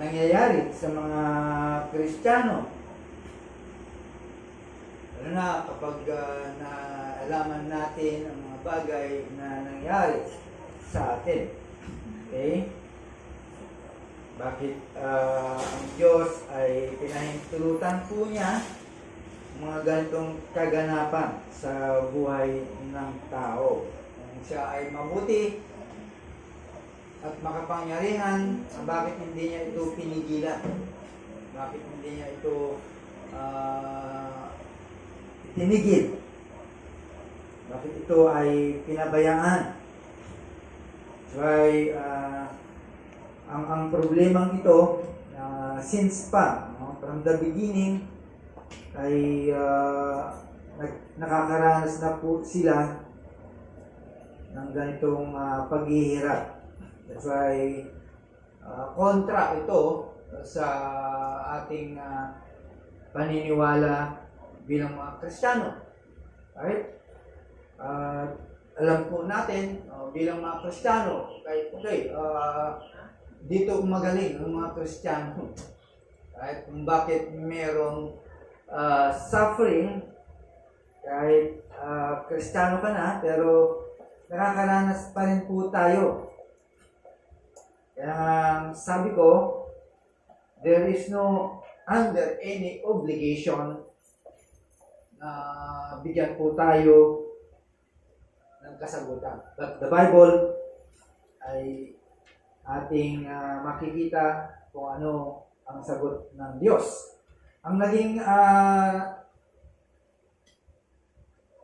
nangyayari sa mga Kristiyano. Lalo na kapag naalaman natin ang mga bagay na nangyari sa atin. Okay? Bakit ang Diyos ay pinahintulutan po niya mga ganitong kaganapan sa buhay ng tao. Kung siya ay mabuti at makapangyarihan, bakit hindi niya ito pinigilan? Bakit hindi niya ito itinigil? Bakit ito ay pinabayaan? So ang problemang ito, since pa, no, from the beginning, ay nakakaranas na po sila ng ganitong paghihirap. That's why kontra ito sa ating paniniwala bilang mga Kristiyano. Right? Alam po natin bilang mga Kristiyano, dito magaling ang mga Kristiyano. Right? Kung bakit merong suffering, kahit Kristiyano ka na, pero nakakaranas pa rin po tayo. Kaya sabi ko, there is no under any obligation na bigyan po tayo ng kasagutan. But the Bible ay ating makikita kung ano ang sagot ng Diyos. Ang naging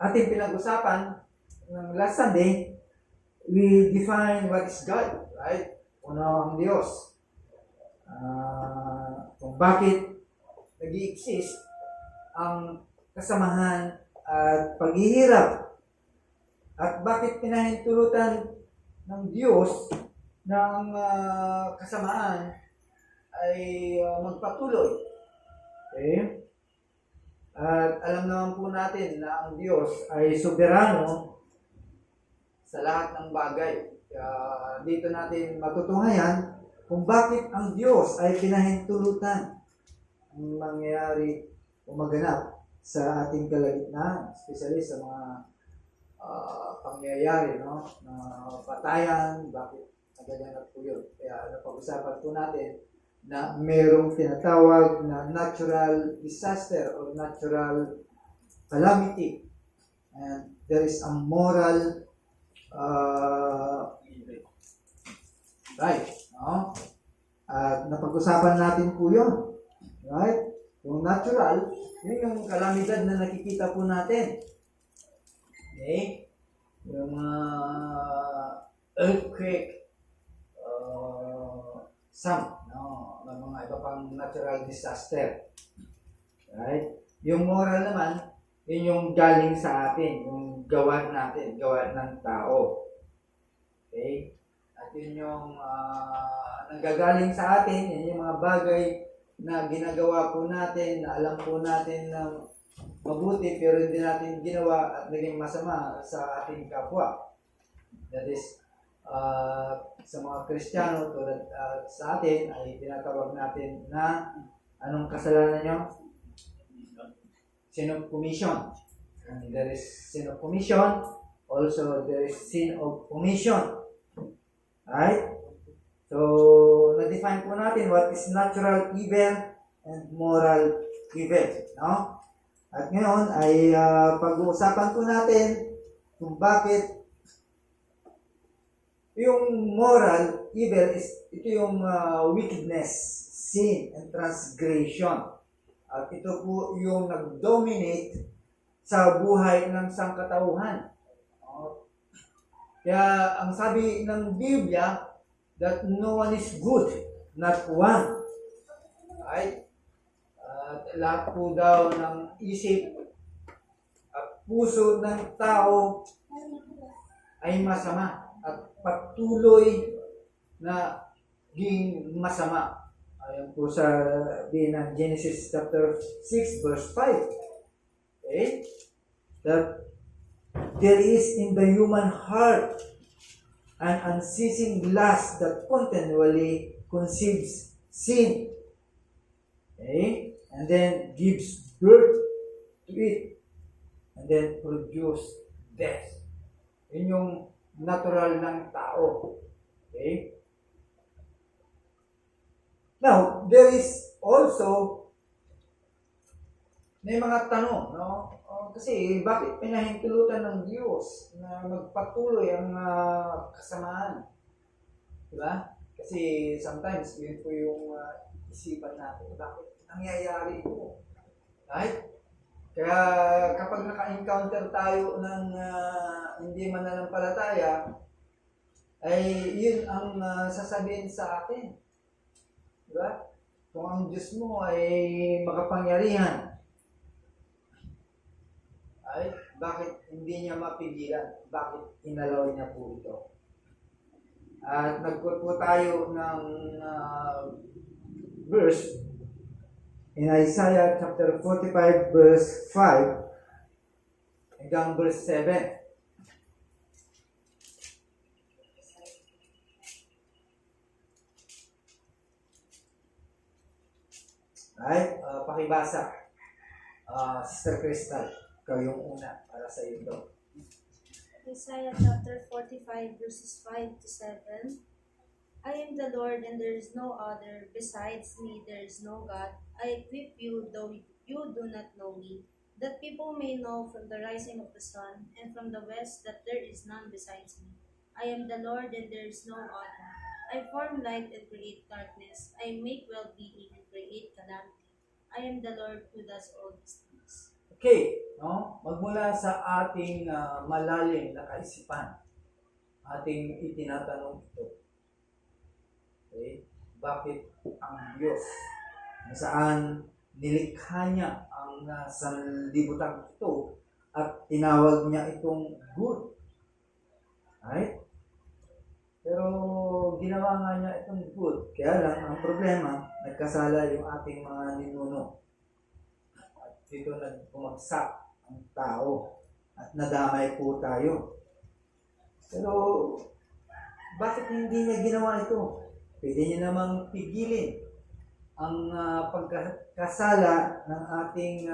ating pinag-usapan ng last Sunday, we define what is God, right? Ano ang Diyos. Kung bakit nag-i-exist ang kasamahan at paghihirap, at bakit pinahintulutan ng Diyos ng kasamaan ay magpatuloy. Okay? At alam naman po natin na ang Diyos ay soberano sa lahat ng bagay. Kaya dito natin matutunghayan kung bakit ang Diyos ay pinahintulutan ang mangyayari o maganap sa ating kalagitnaan, especially sa mga pangyayari, no? Na patayan, bakit nagaganap po yun. Kaya napag-usapan po natin na mayroong tinatawag na natural disaster or natural calamity. And there is a moral right, no? At napag-usapan natin po yun. Right? Yung natural, yun yung kalamidad na nakikita po natin. Okay? Yung earthquake, no, ng mga iba pang natural disaster. Right? Yung moral naman, yun yung galing sa atin, yung gawa natin, gawa ng tao. Okay? At yun yung nanggagaling sa atin, yun yung mga bagay na ginagawa po natin, na alam po natin na mabuti pero hindi natin ginawa at naging masama sa ating kapwa. That is, sa mga Kristiyano tulad sa atin ay tinatawag natin na anong kasalanan nyo? Sin of commission. And there is sin of commission, also there is sin of omission. Right? So, na-define po natin what is natural evil and moral evil. No? At ngayon ay pag-uusapan po natin kung bakit yung moral evil is ito yung wickedness, sin, and transgression. At ito po yung nag-dominate sa buhay ng sangkatauhan. Kaya ang sabi ng Biblia, that no one is good, not one. Right? Lahat po daw ng isip at puso ng tao ay masama at patuloy na ging masama. Ayon po sa ng Genesis chapter 6 verse 5. Okay? That there is in the human heart an unceasing lust that continually conceives sin. Okay? And then gives birth to it. And then produce death. Yun yung natural ng tao. Okay? Now, there is also may mga tanong, no? Kasi bakit pinahintulutan ng Diyos na magpatuloy ang kasamaan? Diba? Kasi sometimes yun po yung isipan natin, bakit nangyayari ito? Right? Kaya kapag naka-encounter tayo ng hindi mananampalataya, ay yun ang sasabihin sa atin. Diba? Kung ang Diyos mo ay makapangyarihan, ay bakit hindi niya mapigilan? Bakit inalaw niya po ito? At nagquote po tayo ng verse in Isaiah chapter 45 verse 5 hanggang verse 7. Right? Pakibasa. Sister Crystal, ikaw yung una para sa ito. Isaiah chapter 45 verses 5 to 7. I am the Lord and there is no other. Besides me there is no God. I equip you though you do not know me, that people may know from the rising of the sun and from the west that there is none besides me. I am the Lord and there is no other. I form light and create darkness. I make well-being and create calamity. I am the Lord who does all these things. Okay, no? Magmula sa ating malalim na kaisipan, ating itinatanong ito. Okay? Bakit ang Diyos na saan nilikha niya ang sanlibutan ito at tinawag niya itong good? Right? Pero ginawa nga niya itong good. Kaya lang, ang problema, nagkasala yung ating mga ninuno. At dito nagpumagsak ang tao. At nadamay po tayo. Pero, bakit hindi niya ginawa ito? Pwede niya namang pigilin ang pagkasala ng ating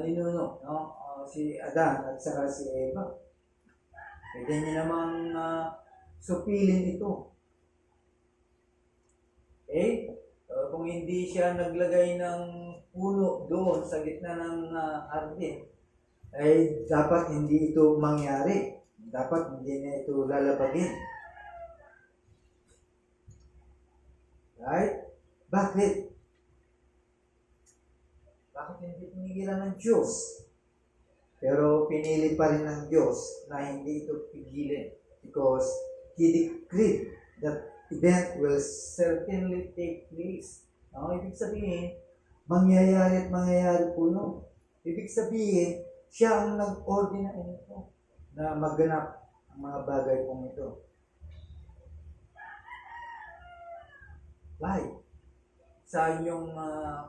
ninuno. No? Si Adan at saka si Eva. Pwede niya namang supilin ito. Okay? Kung hindi siya naglagay ng puno doon sa gitna ng hardin, ay dapat hindi ito mangyari. Dapat hindi niya ito lalabagin. Right? Bakit? Bakit hindi pinigilan ng Diyos? Pero pinili pa rin ng Diyos na hindi ito pigilin because He decreed that event will certainly take place. Ibig sabihin, mangyayari at mangyayari po yun. Ibig sabihin, siya ang nag-ordinate nito na maganap ang mga bagay pong ito. Why? Sa inyong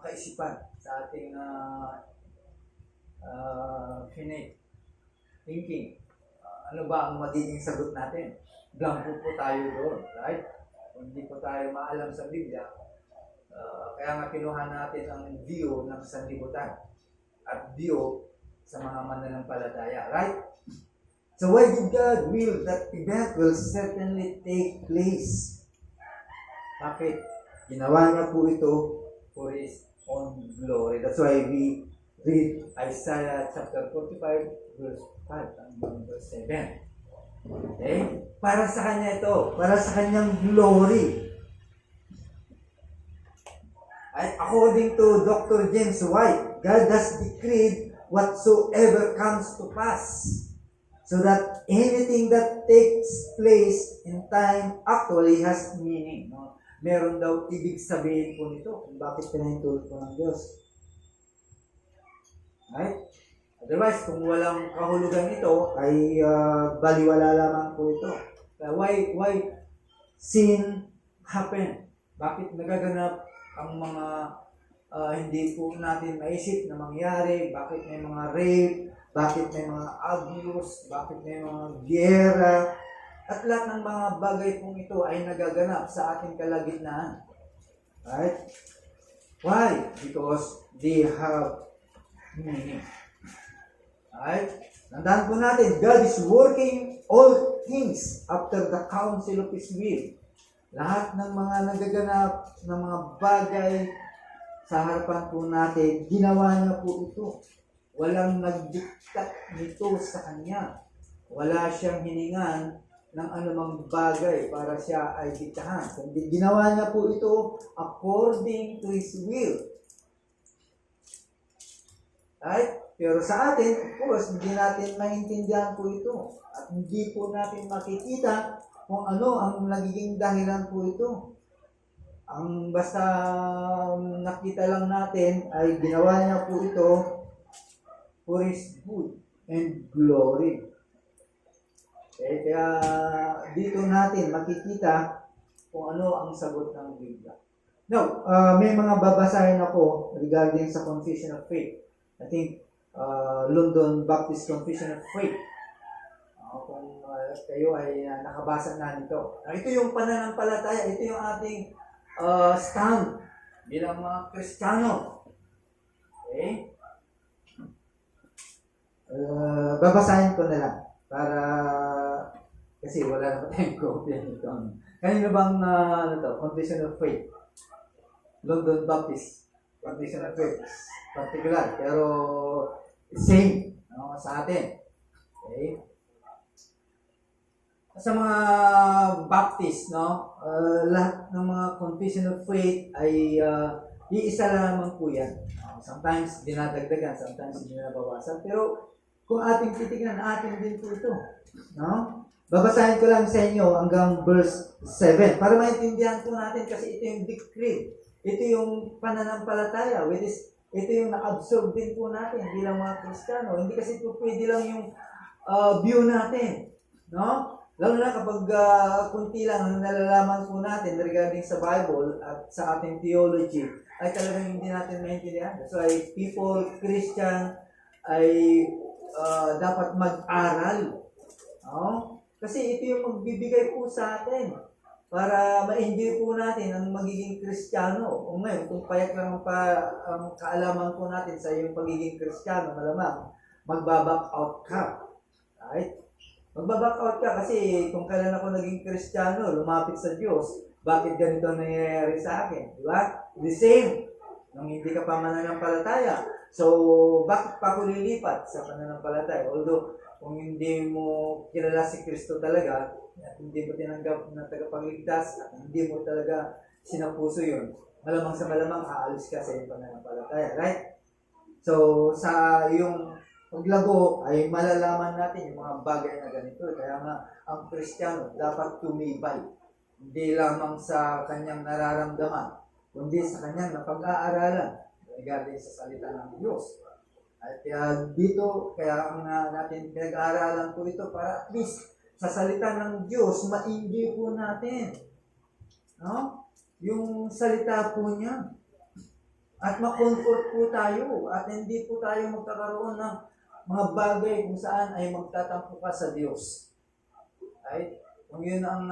kaisipan, sa ating thinking, ano ba ang magiging sagot natin? Blanco po tayo doon, right? Hindi po tayo maalam sa Biblia. Kaya nga kinuha natin ang view ng sanlibutan at view sa mga mananampalataya, right? So why did God will that event will certainly take place? Bakit? Ginawa niya po ito for His own glory. That's why we read Isaiah chapter 45 verse 5 and verse 7. Okay? Para sa Kanya ito. Para sa Kanyang glory. At according to Dr. James White, God has decreed whatsoever comes to pass. So that anything that takes place in time actually has meaning. No? Meron daw ibig sabihin po nito kung bakit pinahintulot po ng Diyos. Right? Otherwise, kung walang kahulugan ito, ay baliwala lamang po ito. Why sin happen? Bakit nagaganap ang mga hindi po natin maisip na mangyari? Bakit may mga rape? Bakit may mga abuse? Bakit may mga giyera? At lahat ng mga bagay pong ito ay nagaganap sa ating kalagitnaan. Right? Why? Because they have meaning. Right? Tandaan po natin, God is working all things after the counsel of His will. Lahat ng mga nagaganap ng mga bagay sa harapan po natin, ginawa niya po ito. Walang nagdiktat nito sa Kanya. Wala siyang hiningan ng anumang bagay para siya ay diktahan. Kundi ginawa niya po ito according to His will. Right? Pero sa atin, of course, hindi natin maintindihan po ito. At hindi po natin makikita kung ano ang nagiging dahilan po ito. Ang basta nakita lang natin ay ginawa niya po ito for His good and glory. Kaya dito natin makikita kung ano ang sagot ng Biblia. Now, may mga babasahin ako regarding sa Confession of Faith. I think London Baptist Confession of Faith. Kung kayo ay nakabasa na nito. Ito yung pananampalataya. Ito yung ating stand bilang mga Kristiyano. Okay? Babasahin ko na lang para kasi wala na tayong copy nito. Kanino bang Confession of Faith? London Baptist Confession of Faith. Particular, pero same sa atin. Okay? Sa mga Baptist, lahat ng mga Confession of Faith ay iisa lamang po yan. Sometimes dinadagdagan, sometimes hindi nabawasan. Pero kung ating titignan, atin din po ito. Babasahin ko lang sa inyo hanggang verse 7 para maintindihan po natin kasi ito yung decree. Ito yung pananampalataya, which is ito yung na-absorb din po natin bilang mga Kristiyano. Hindi kasi ito pwede lang yung view natin. No? Lalo na kapag kunti lang ang nalalaman po natin regarding sa Bible at sa ating theology, ay talagang hindi natin maintindihan. So ay people, Christian, ay dapat mag-aral. No? Kasi ito yung magbibigay po sa atin para ma-enjoy po natin ang magiging Kristiyano. O ngayon, kung payat lang ang kaalaman po natin sa iyong pagiging Kristiyano, malamang magbaback out ka. Right? Magbaback out ka kasi kung kailan ako naging Kristiyano, lumapit sa Diyos, bakit ganito nangyayari sa akin? Di ba? The same. Nung hindi ka pa mananampalataya. So, bakit pa ako lilipat sa pananampalataya? Although, kung hindi mo kilala si Kristo talaga, at hindi mo tinanggap na tagapagligtas, at hindi mo talaga sinapuso yun, malamang sa malamang aalis ka sa iyong pananampalataya. Right? So, sa iyong paglago ay malalaman natin yung mga bagay na ganito. Kaya nga, ang Kristiyano dapat tumibay. Hindi lamang sa kanyang nararamdaman, kundi sa kanyang napag-aaralan regarding sa salita ng Diyos. At dito, kaya ang natin pinag-aaralan po ito para at least sa salita ng Diyos, ma-enjoy po natin. No? Yung salita po niya. At ma-comfort po tayo. At hindi po tayo magkakaroon ng mga bagay kung saan ay magtatampo ka sa Diyos. Right? Kung yun ang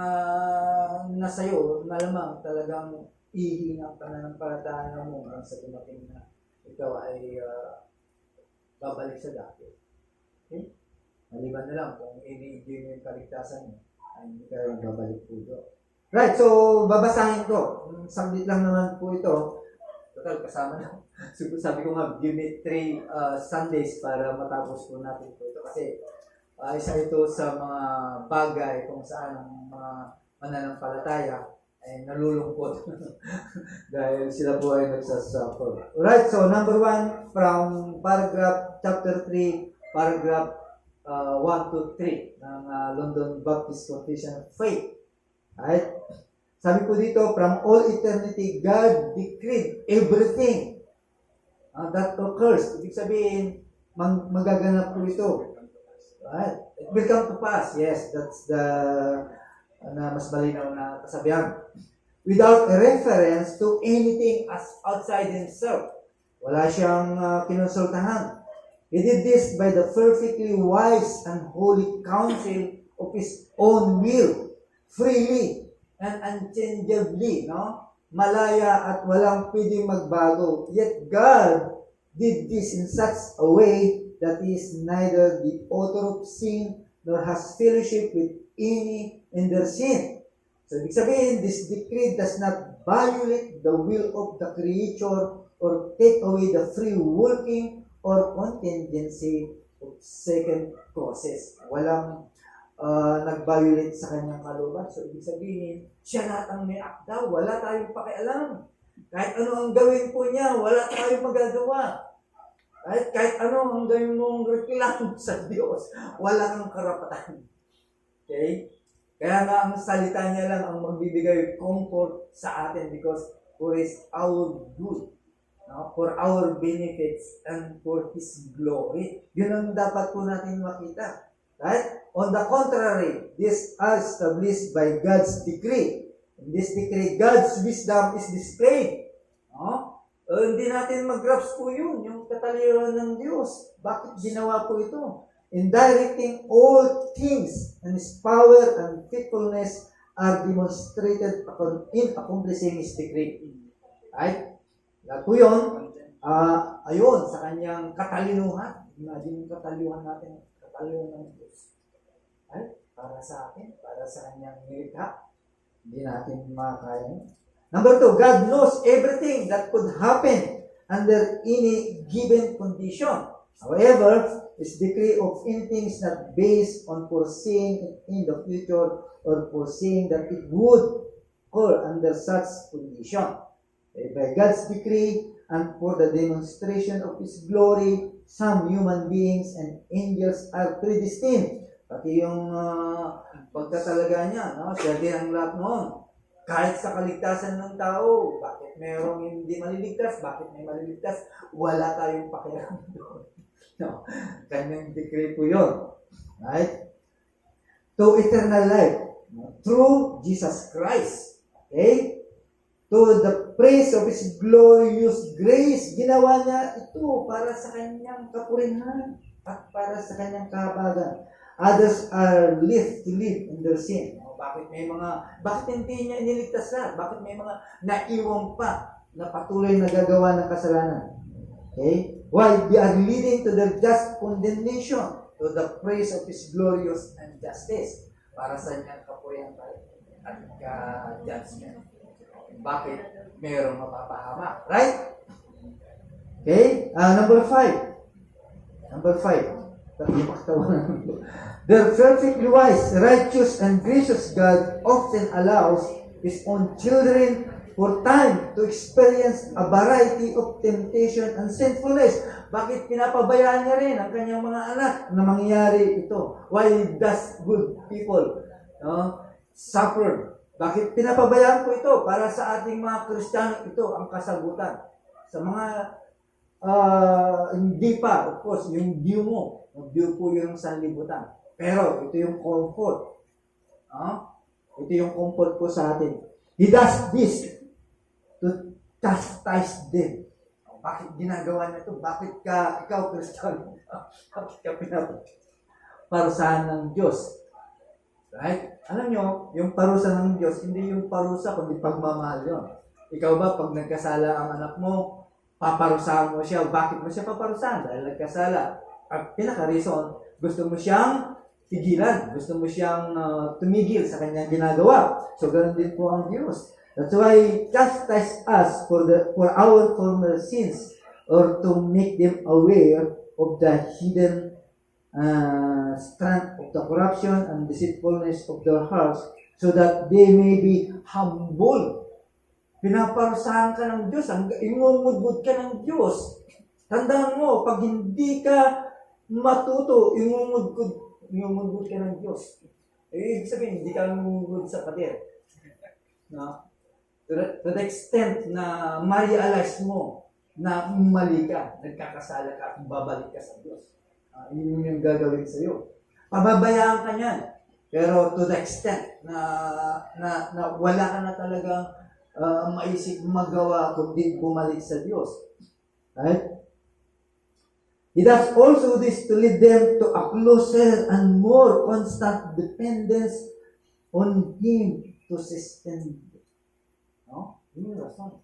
nasa iyo, malamang talagang ihinang pananampalataya mo sa dumating na ikaw ay babalik sa dati. Okay? Maliban na lang kung i-enjoy mo yung kaligtasan mo, ay hindi ka rin babalik po doon. Right, so babasahin ko. Saglit lang naman po ito. Total, kasama na. Sabi ko nga, give me 3 Sundays para matapos po natin po ito. Kasi isa ito sa mga bagay kung saan ang mga mananampalataya ay nalulungkot dahil sila po ay nagsasuffer. Alright, so number 1 from paragraph chapter 3, paragraph 1 to 3 ng London Baptist Confession of Faith. Alright? Sabi po dito, from all eternity, God decreed everything that occurs. Ibig sabihin, magaganap po ito. Right? It will come to pass. Yes, that's the mas malinaw na kasabihan. Without a reference to anything as outside himself. Wala siyang kinonsultahan. He did this by the perfectly wise and holy counsel of His own will, freely and unchangeably, no? Malaya at walang pwedeng magbago. Yet God did this in such a way that He is neither the author of sin nor has fellowship with any in their sin. So, ibig sabihin, this decree does not violate the will of the creature or take away the free working or contingency of second causes. Walang nag-violate sa kanyang kalooban. So, ibig sabihin, siya lahat ang may akda. Wala tayong pakialam. Kahit ano ang gawin po niya, wala tayong magagawa. Kahit ano ang gawin mong reklamo sa Diyos, wala kang karapatan. Okay? Kaya nga ang salita niya lang ang magbibigay comfort sa atin because for His our good, no? For our benefits and for His glory. Yun ang dapat po natin makita. Right? On the contrary, this are established by God's decree. In this decree, God's wisdom is displayed. No? Hindi natin mag-grasp po yun, yung kataliran ng Diyos. Bakit ginawa po ito? In directing all things, and His power and faithfulness are demonstrated in accomplishing His decree. Right? Lahat po yun, ayun, sa kanyang katalinuhan. Imagine yung katalinuhan natin, katalinuhan ng Diyos. Right? Para sa atin, para sa kanyang nilikha, hindi natin makakaya. Number 2, God knows everything that could happen under any given condition. However, His decree of anything is not based on foreseeing it in the future or foreseeing that it would occur under such condition. By God's decree and for the demonstration of His glory, some human beings and angels are predestined. Pati yung pagkatalaga niya, no? Siya din ang lahat noon. Kahit sa kaligtasan ng tao, bakit mayroong hindi maliligtas, bakit may maliligtas, wala tayong pakialam doon. No, kanyang decree po yun. Right? To eternal life. Through Jesus Christ. Okay? To the praise of His glorious grace. Ginawa niya ito para sa kanyang kapurihan at para sa kanyang kahabagan. Others are left to live in their sin. Bakit hindi niya iniligtas na? Bakit may mga naiwang pa na patuloy na gagawa ng kasalanan? Okay? Why? They are leading to their just condemnation, to the praise of His glorious and justice. Para sa niyang kapurihan at ka-judgment. Bakit? Mayroong mapapahamak. Right? Okay? Number 5. Their perfectly wise, righteous, and gracious God often allows His own children for time to experience a variety of temptation and sinfulness. Bakit pinapabayaan niya rin ang kanyang mga anak na mangyayari ito? Why does good people suffer? Bakit pinapabayaan ko ito? Para sa ating mga Kristiyano, ito ang kasagutan. Sa mga hindi pa, of course, yung view mo. Yung view po yung sanlibutan. Pero ito yung comfort. Ito yung comfort po sa atin. He does this to chastise them. Bakit ginagawa niya ito? Bakit ikaw, Kristiyano, bakit ka pinaparusahan ng Diyos? Right? Alam nyo, yung parusa ng Diyos, hindi yung parusa, kundi pagmamahal yun. Ikaw ba, pag nagkasala ang anak mo, paparusahan mo siya. Bakit mo siya paparusahan? Dahil nagkasala. Ang pinaka-reason, gusto mo siyang tigilan. Gusto mo siyang tumigil sa kanyang ginagawa. So, ganun din po ang Diyos. That's why He chastise us for our former sins or to make them aware of the hidden strength of the corruption and deceitfulness of their hearts so that they may be humble. Pinaparusahan ka ng Diyos, imumudmud ka ng Diyos. Tandaan mo, pag hindi ka matuto, imumudmud ka ng Diyos. Ibig sabihin, hindi ka imumudmud sa pader. No? To the extent na ma-realize mo na mali ka, nagkakasala ka at babalik ka sa Diyos. Yun yung gagawin sa iyo. Pababayaan ka niyan. Pero to the extent na wala ka na talagang maisip magawa kundi bumalik sa Diyos. Right? He does also this to lead them to a closer and more constant dependence on Him to sustain them. No? Yun yung rason.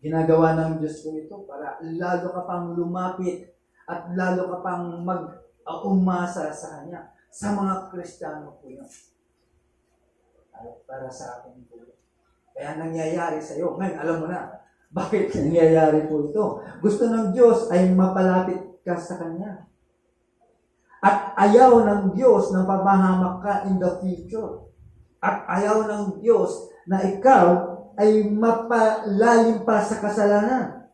Ginagawa ng Diyos ko ito para lalo ka pang lumapit at lalo ka pang mag-umasa sa Kanya. Sa mga Kristiyano po yun. Para sa akin po. Kaya nangyayari sa iyo. Ngayon, alam mo na, bakit nangyayari po ito? Gusto ng Diyos ay mapalapit ka sa Kanya. At ayaw ng Diyos na papahamak ka in the future. At ayaw ng Diyos na ikaw ay mapalalim pa sa kasalanan.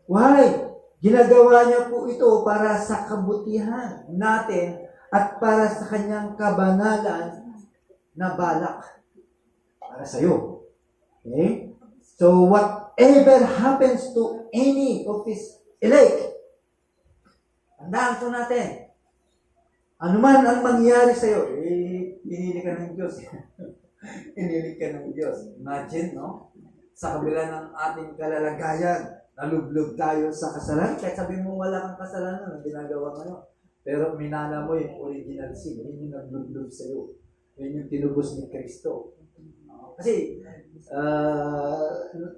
Why? Ginagawa niya po ito para sa kabutihan natin at para sa Kanyang kabanalan na balak para sa iyo. Okay? So, whatever happens to any of His elect, tandaan po natin, ano man ang mangyari sa iyo, pinili ka ng Diyos. Pinili ka ng Diyos. Imagine, no? Sa kabila ng ating kalalagayan, nalublob tayo sa kasalanan. Kahit sabi mo wala kang kasalanan ang ginagawa mo. Pero minana mo yung original sin. Yun yung naglublob sa iyo. Yun yung tinubos ni Kristo. Kasi,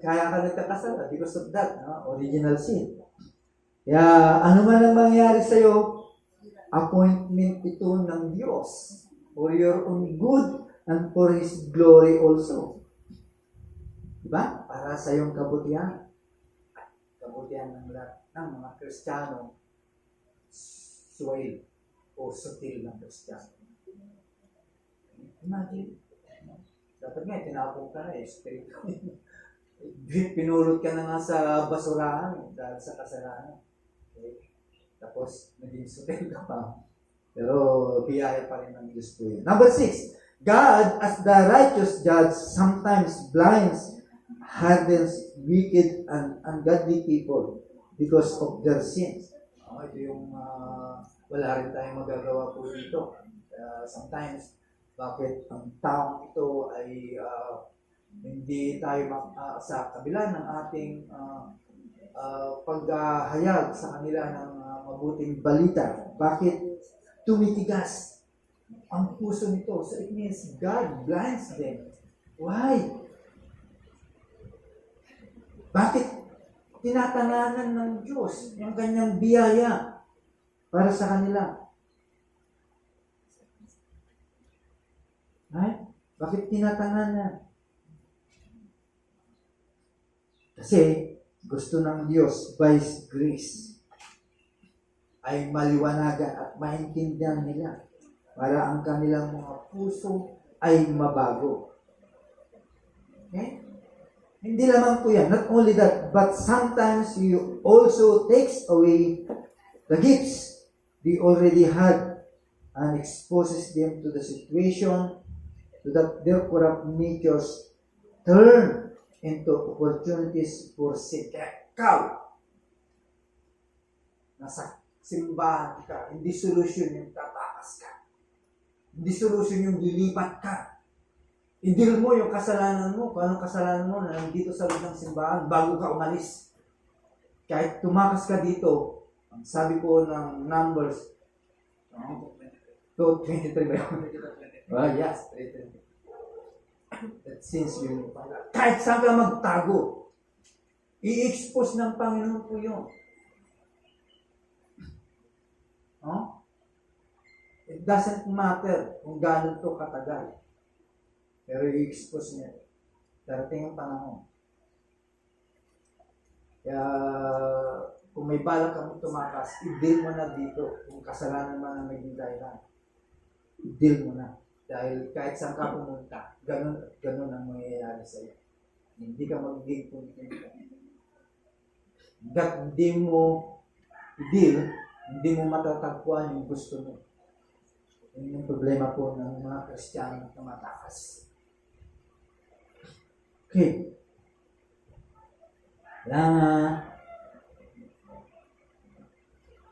kaya ka nagkakasala because of that, no? Original sin. Kaya, ano man ang mangyari sa iyo, appointment ito ng Diyos for your own good and for His glory also. Diba? Para sa iyong kabutihan. Kabutihan ng lahat ng mga Kristiyano, suwail o sutil ng Kristiyano. Imagine. Dapat nga, tinapong ka na, espiritu. Pinulot ka na nga sa basurahan dahil sa kasalanan. Okay? Tapos, naging sutil ka pa. Pero, biyaya pa rin ng Diyos po yun. Number 6, God, as the righteous judge, sometimes blinds, hardens wicked and ungodly people because of their sins. Ito yung wala rin tayong magagawa po dito. Sometimes, bakit ang taong ito ay hindi tayo sa kabila ng ating paghahayag sa kanila ng mabuting balita. Bakit tumitigas ang puso nito? So it means God blinds them. Why? Bakit tinatanganan ng Diyos yung kanyang biyaya para sa kanila? Right? Bakit tinatanganan? Kasi gusto ng Diyos by His grace ay maliwanagan at maintindihan nila para ang kanilang mga puso ay mabago. Okay? Hindi lamang po yan. Not only that, but sometimes He also takes away the gifts they already had and exposes them to the situation so that their corrupt natures turn into opportunities for sin. Kaya ikaw, nasa simbahan ka, hindi solusyon yung tatakas ka. Hindi solusyon yung lilipat ka. I-deal mo yung kasalanan mo, kung anong kasalanan mo na nandito sa loob ng simbahan bago ka umalis. Kahit tumakas ka dito, ang sabi ko ng Numbers, 23 ba yun? Well, yes, 23. That since you kahit saan ka magtago, i-expose ng Panginoon po yun. No? It doesn't matter kung gano'n to katagal. Pero i-expose niya. Darating ang panahon. Kaya, kung may balak kang tumakas, i-deal mo na dito. Kung kasalanan man ang naging dahilan, i-deal mo na. Dahil kahit saan ka pumunta, ganun ang mangyayari sa iyo. Hindi ka magiging pumunta. Hanggat hindi mo i-deal, hindi mo matatagpuan yung gusto mo. Yun yung problema po ng mga Kristiyano na tumatakas. Okay.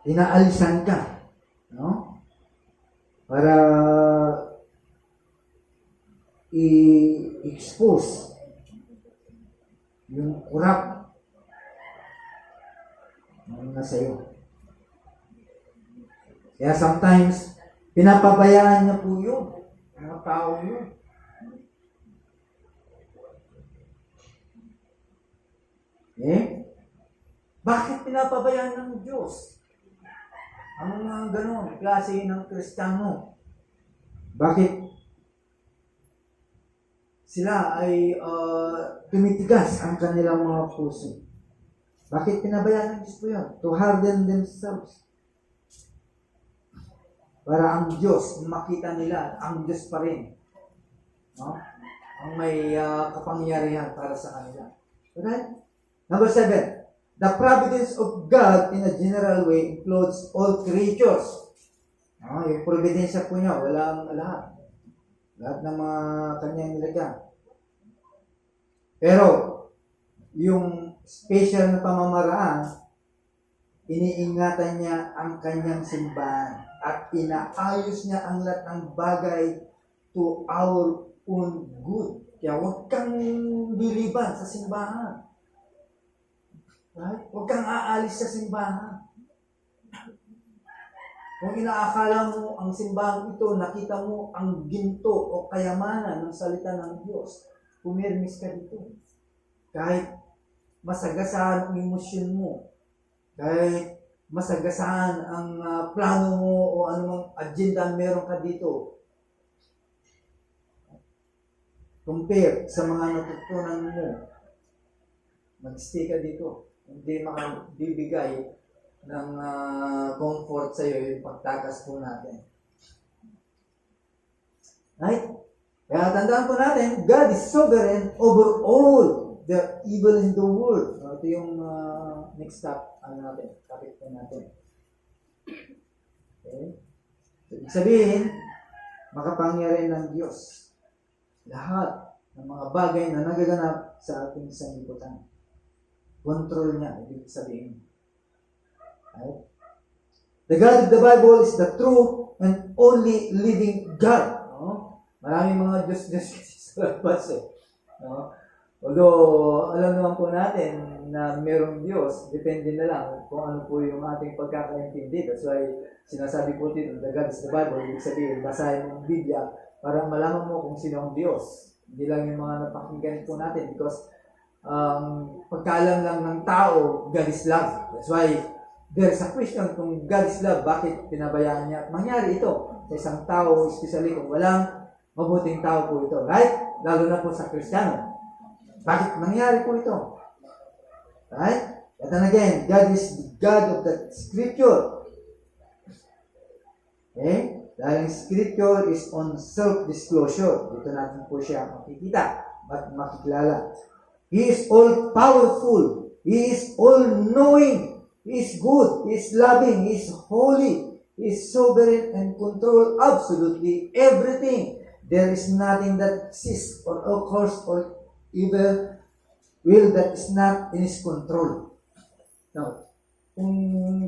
Inaalisan ka, no? Para i-expose yung corrupt na nasa iyo. Kaya sometimes, pinapabayaan niya po yun. Mga tao yun. Bakit pinapabayaan ng Diyos ang mga ganun, klase ng Kristiyano? Bakit sila ay tumitigas ang kanilang mga puso? Bakit pinabayaan ng Diyos po yan? To harden themselves. Para ang Diyos, makita nila, ang Diyos pa rin. No? Ang may kapangyarihan para sa kanila. Okay? Number 7. The providence of God in a general way includes all creatures. Yung providensya po niya, walang lahat. Lahat ng mga kanyang nilagyan. Pero, yung special na pamamaraan, iniingatan niya ang kanyang simbahan at inaayos niya ang lahat ng bagay to our own good. Kaya huwag kang liliban sa simbahan. Right? Huwag kang aalis sa simbahan. Kung inaakala mo ang simbahan ito, nakita mo ang ginto o kayamanan ng salita ng Diyos, pumirmis ka dito. Kahit masagasaan ang emosyon mo, kahit masagasaan ang plano mo o anumang agenda meron ka dito, compare sa mga natutunan mo, mag-stay ka dito. Hindi makabibigay ng comfort sa iyo yung pagtakas po natin. Right? Kaya tandaan po natin, God is sovereign over all the evil in the world. Ito yung next stop, topic po natin. Okay? So, ibig sabihin, makapangyarihan ng Diyos. Lahat ng mga bagay na nagaganap sa ating sanlibutan. Control niya, ibig sabihin. Right? The God of the Bible is the true and only living God. No? Maraming mga Diyos sa labas eh. No? Although, alam naman po natin na mayroong Diyos, depende na lang kung ano po yung ating pagkakaintindi. That's why sinasabi po dito, the God is the Bible, ibig sabihin, basahin mo ang Biblia para malaman mo kung sino ang Diyos. Hindi lang yung mga napakinggan po natin because pagkaalam lang ng tao, God is love. That's why there's a question kung God is love, bakit pinabayaan niya? At mangyari ito sa isang tao, especially kung walang mabuting tao po ito. Right? Lalo na po sa Kristiyano. Bakit nangyari po ito? Right? And then again, God is the God of the Scripture. Okay? Dahil Scripture is on self-disclosure. Dito natin po siya makikita at makikilala. He is all-powerful. He is all-knowing. He is good. He is loving. He is holy. He is sovereign and control absolutely everything. There is nothing that exists or occurs or even will that is not in His control. Now, kung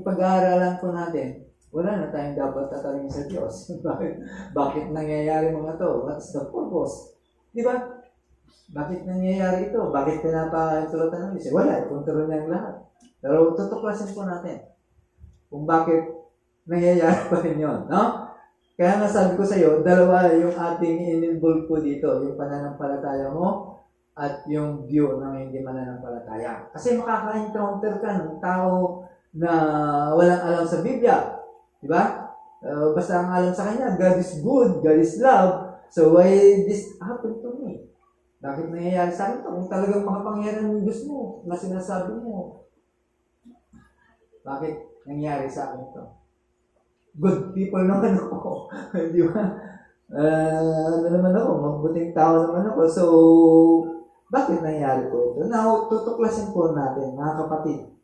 pag-aaralan po natin, wala na tayong dapat tatanungin sa Diyos. Bakit nangyayari mga to? What is the purpose? Di ba? Bakit nangyayari ito? Bakit pinapahintulutan ng Diyos? Wala, kontrol niya ang lahat. Pero tutuklasin po natin kung bakit nangyayari pa rin yun. No? Kaya nga sabi ko sa iyo, dalawa yung ating in-involve po dito. Yung pananampalataya mo at yung view ng hindi mananampalataya. Kasi makaka-encounter ka ng tao na walang alam sa Biblia. Di ba? Basta ang alam sa kanya, God is good, God is love. So why this happened to me? Bakit nangyayari sa akin ito? Kung talagang makapangyarihan ng Diyos mo na sinasabi mo, bakit nangyayari sa akin ito? Good people naman ako. Di ba? Ano naman ako? Mabuting tao naman ako. So, bakit nangyayari po ito? Now, tutuklasin po natin, mga kapatid.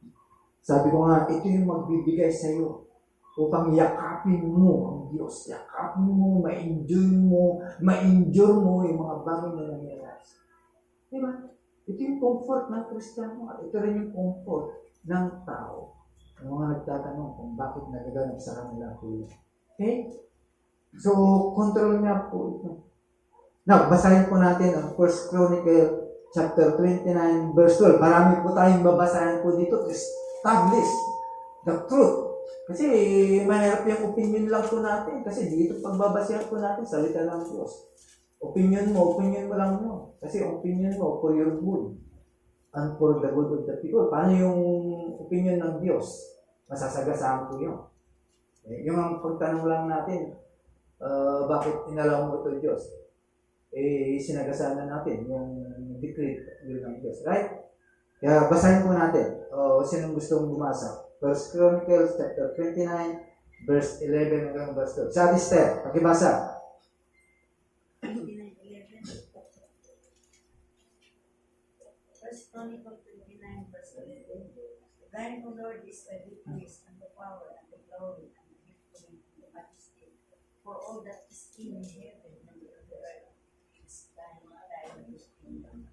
Sabi ko nga, ito yung magbibigay sa iyo upang yakapin mo ang Diyos. Yakapin mo, ma-endure mo yung mga bagay na nangyayari. Diba? Ito yung comfort ng Kristiyano at ito rin yung comfort ng tao. Yung mga nagtatanong kung bakit nagaganap sa kanila po. Okay? So, control niya po ito. Now, basahin po natin ang 1 Chronicle chapter 29 verse 12. Marami po tayong babasahin po dito to establish the truth Kasi mahirap yung opinion lang po natin. Kasi dito pagbabasihan po natin, salita ng Diyos. Opinion mo lang mo. Kasi opinion mo for your good and for the good of the people. Paano yung opinion ng Diyos? Masasagasaan po yun. Yung ang pagtanong lang natin, bakit inalaw mo ito Diyos? Sinagasaan na natin yung decree ng Diyos. Right? Kaya basahin po natin. Sinong gustong bumasa? 1 Chronicles chapter 29, verse 11 hanggang verse 12. Sa Adister, pakibasa. 29:11. First Chronicle 29, verse 11. Thine, O Lord, is the greatness and the power and the glory and the victory and the majesty. For all that is in heaven and on the earth is thine, is kingdom.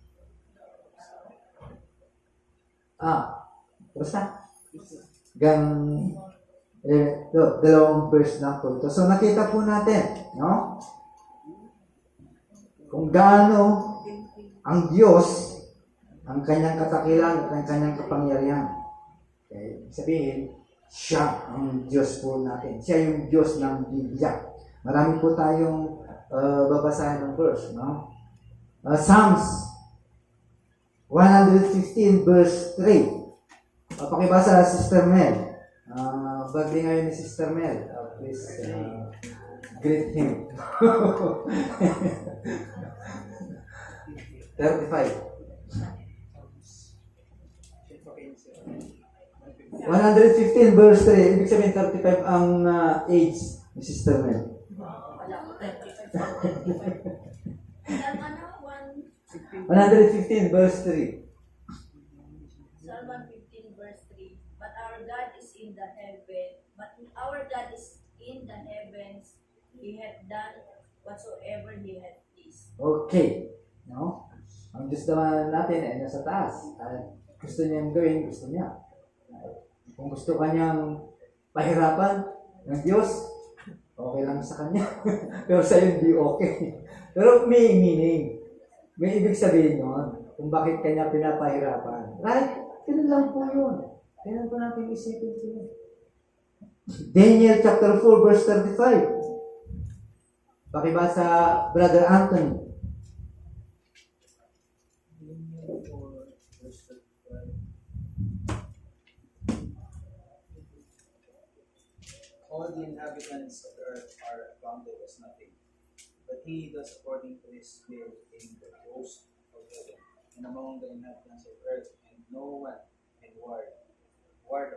Basta. Dalawang verse na po ito. So nakita po natin, no? Kung gaano ang Diyos, ang kanyang katakilan, ang kanyang kapangyarihan. Okay? Sabihin, siya ang Diyos po natin. Siya yung Diyos ng Biblia. Marami po tayong babasahin ng verse, no? Psalms 115 verse 3. Pakibasa Sister Mel. Birthday ngayon ni Sister Mel. Please greet him. 35. 115 verse 3. Ibig sabihin 35 ang age ni Sister Mel. Wala ko 35. 115 verse 3. Psalm 115 verse 3. But our God is in the heavens. He hath done whatsoever He hath pleased. Okay. No? Ang Diyos naman natin ay nasa taas. At gusto niyang gawin, gusto niya. Kung gusto kanyang pahirapan ng Diyos, okay lang sa kanya. Pero sa iyo, hindi okay. Pero may meaning. May ibig sabihin yun. Kung bakit kanya pinapahirapan. Right? Ganun lang po yun. Kailan po natin isipin yun. Daniel chapter 4 verse 35. Pakibasa Brother Anthony. All the inhabitants of the earth are accounted as nothing, but he does according to his will in the host of heaven and among the inhabitants of earth, and no one can ward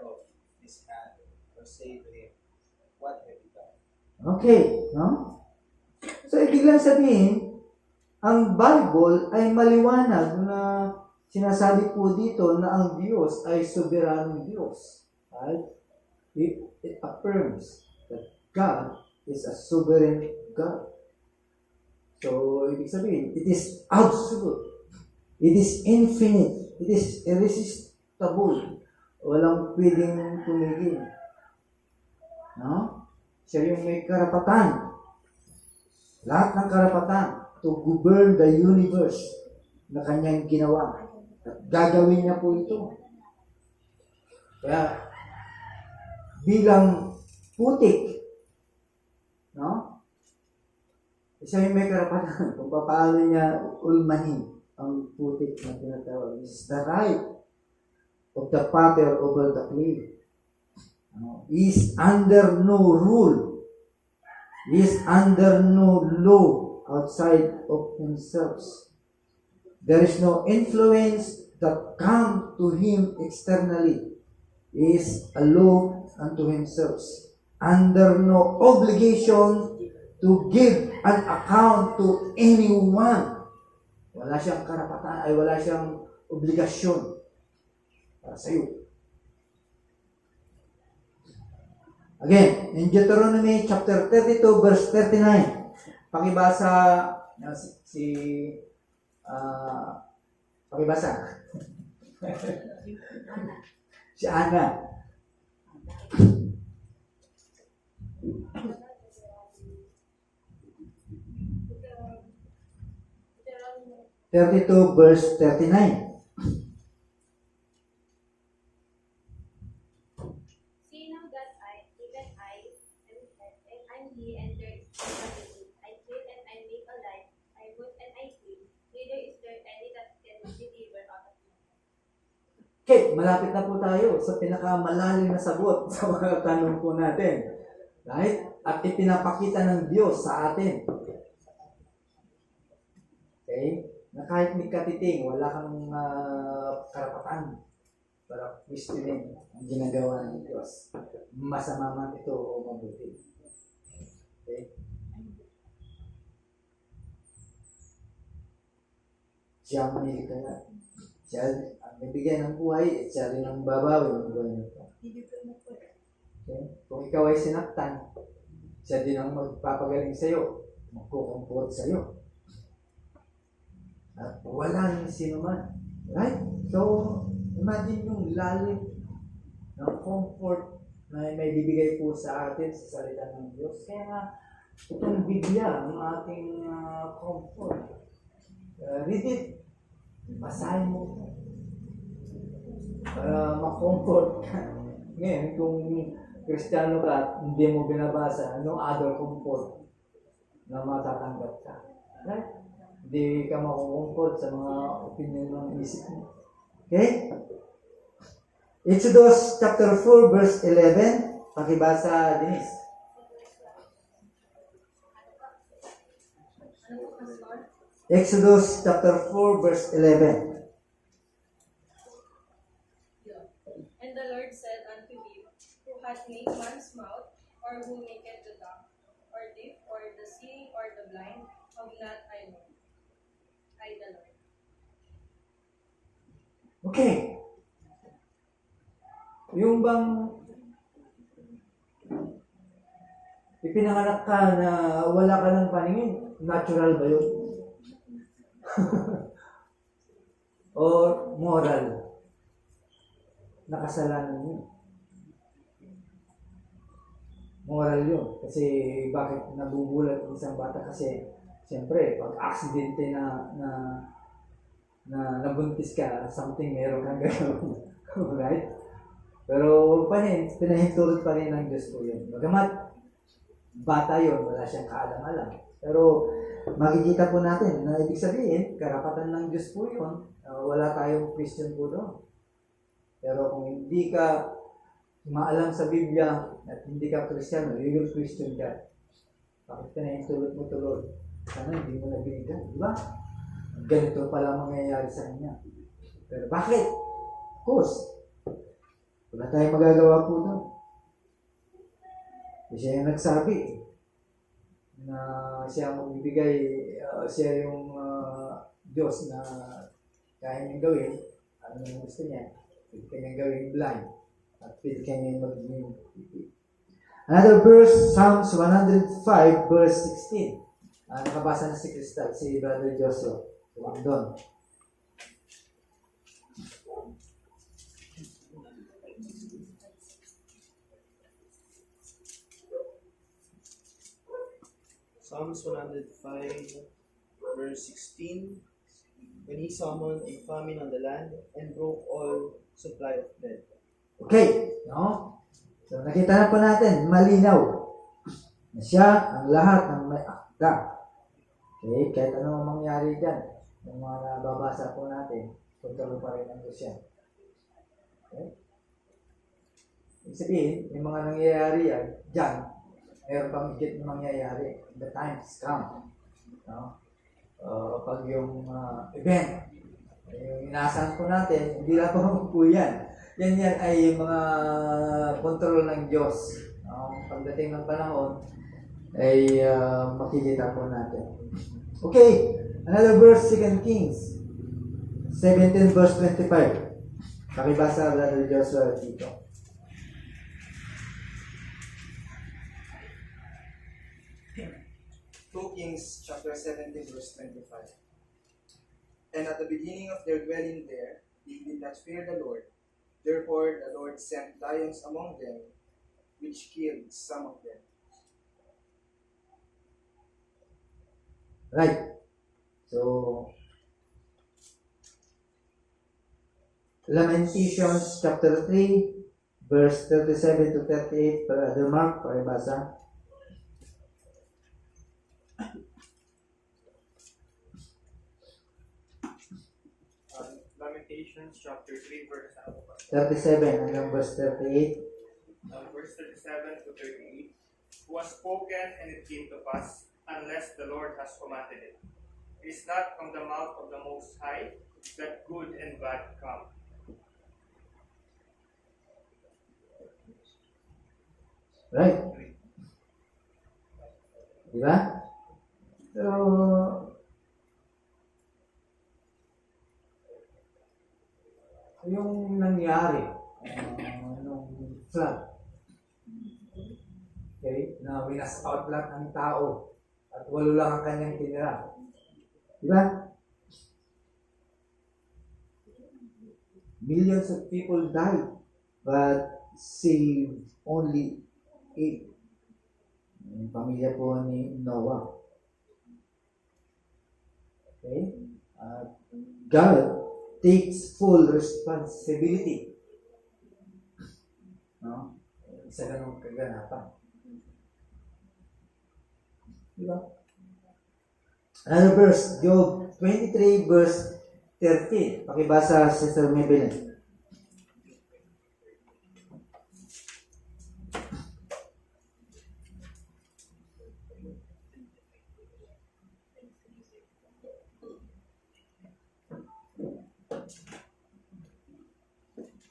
off his hand or say to him, what have you done? Okay, no? So, ibig lang sabihin, ang Bible ay maliwanag na sinasabi po dito na ang Diyos ay soberanong Diyos. Right? It affirms that God is a sovereign God. So, ibig sabihin, it is absolute. It is infinite. It is irresistible. Walang pwedeng tumigil. No? Siya yung may karapatan. Lahat ng karapatan to govern the universe na kanyang ginawa. At gagawin niya po ito. Kaya, bilang putik, no? Siya yung may karapatan kung paano niya ulmanin ang putik na tinatawag. This is the right of the potter over the clay. He is under no rule. He is under no law outside of himself. There is no influence that come to him externally. He is a law unto himself, under no obligation to give an account to anyone. Wala siyang karapatan, wala siyang obligasyon para sa iyo. Again, in Deuteronomy chapter 32 verse 39. Pakibasa pakibasa. Si Ana. 32 verse 39. See now that I Okay, malapit na po tayo sa pinakamalalim na sagot sa mga tanong po natin. Right? At ipinapakita ng Diyos sa atin. Okay? Na kahit may katiting, wala kang karapatan para questionin ang ginagawa ng Diyos. Masama man ito o mabuti. Okay? Siya ang nilikaya. Siya ang bibigyan ng buhay, at siya rin ang babawi ng buhay nito. Okay? Kung ikaw ay sinaktan, siya din ang magpapagaling sa iyo, magkukumport sa iyo. At wala ng sino man. Right? So, imagine yung lalim ng comfort na may bibigay po sa atin sa salita ng Diyos. Kaya nga, itong Biblia, ang ating comfort. Read it. Basahin mo ito. Para makomfort ka. Ngayon, kung Kristiyano ka at hindi mo binabasa, no other comfort na matatanggap ka. Right? Hindi ka makukomfort sa mga opinion ng isip mo. Okay? Exodus chapter 4 verse 11. Pakibasa, Denise. Exodus chapter 4 verse 11. And the Lord said unto him, Who hath made man's mouth, or who maketh the dumb, or deaf, or the seeing, or the blind? Of not I know. I the Lord. Okay. Yung bang ipinanganak ka na wala ka ng paningin, natural ba yun? Or moral? Nakasalanan yun. Moral yun. Kasi bakit nabubulat ng isang bata? Kasi siyempre, pag aksidente na nabuntis ka, something meron kang gagawin. Right? Pero pinahintulot pa rin ng Diyos po yun. Bagamat bata yun, wala siyang kaalam-alam. Pero makikita po natin na ibig sabihin, karapatan ng Diyos po yun. Wala tayong question po doon. Pero kung hindi ka maalam sa Biblia at hindi ka Kristiyano, you will question God. Bakit ka na yung tulot? Sana hindi mo nabigyan, di ba? Ganito pala mangyayari sa kanya. Pero bakit? Of course, wala tayong magagawa po doon. Siya yung nagsabi na siya ang magbibigay, siya yung Diyos na kaya niyang gawin, ano yung gusto niya. Pwede kanyang gawin blind at pwede kanyang magiging pipi. Another verse, Psalms 105 verse 16. Nakabasa na si Crystal, si Brother Joshua. Tuwag doon. Psalms 105, verse 16. When he summoned a famine on the land and broke all supply of bread. Okay, no? So nakita na po natin, malinaw na siya ang lahat ng may akda. Okay, kahit ano mangyari dyan, yung mga nababasa po natin, kontrol pa rin ang Diyos yan. Okay? Ibig sabihin, yung mga nangyayari yan, dyan, mayroon pang higit na mangyayari. The time is come. No? Pag yung event, yung inaasahan po natin, hindi lang po yan. Yan ay yung mga kontrol ng Diyos. Pagdating ng panahon, ay makikita po natin. Okay, another verse, 2 Kings 17 verse 25. Pakibasa, Brother Joshua, dito. 2 Kings chapter 17 verse 25. And at the beginning of their dwelling there, they did not fear the Lord. Therefore the Lord sent lions among them, which killed some of them. Right. So, Lamentations chapter 3, verse 37 to 38, Brother Mark, pakibasa. Lamentations chapter 3 verse 37 hanggang verse 38. verse 37 to 38. Was spoken and it came to pass, unless the Lord has commanded it. It is not from the mouth of the Most High that good and bad come. Right? Di ba? So, yung nangyari nung flood, okay, na winas out lahat ng tao at walo lang ang kanyang tinira. Di ba? Millions of people died, but saved only 8. Yung pamilya po ni Noah. Okay? God takes full responsibility. No? Isa ganun kaganapan. Diba? Another verse, Job 23 verse 13. Pakibasa, Sister Maybelline.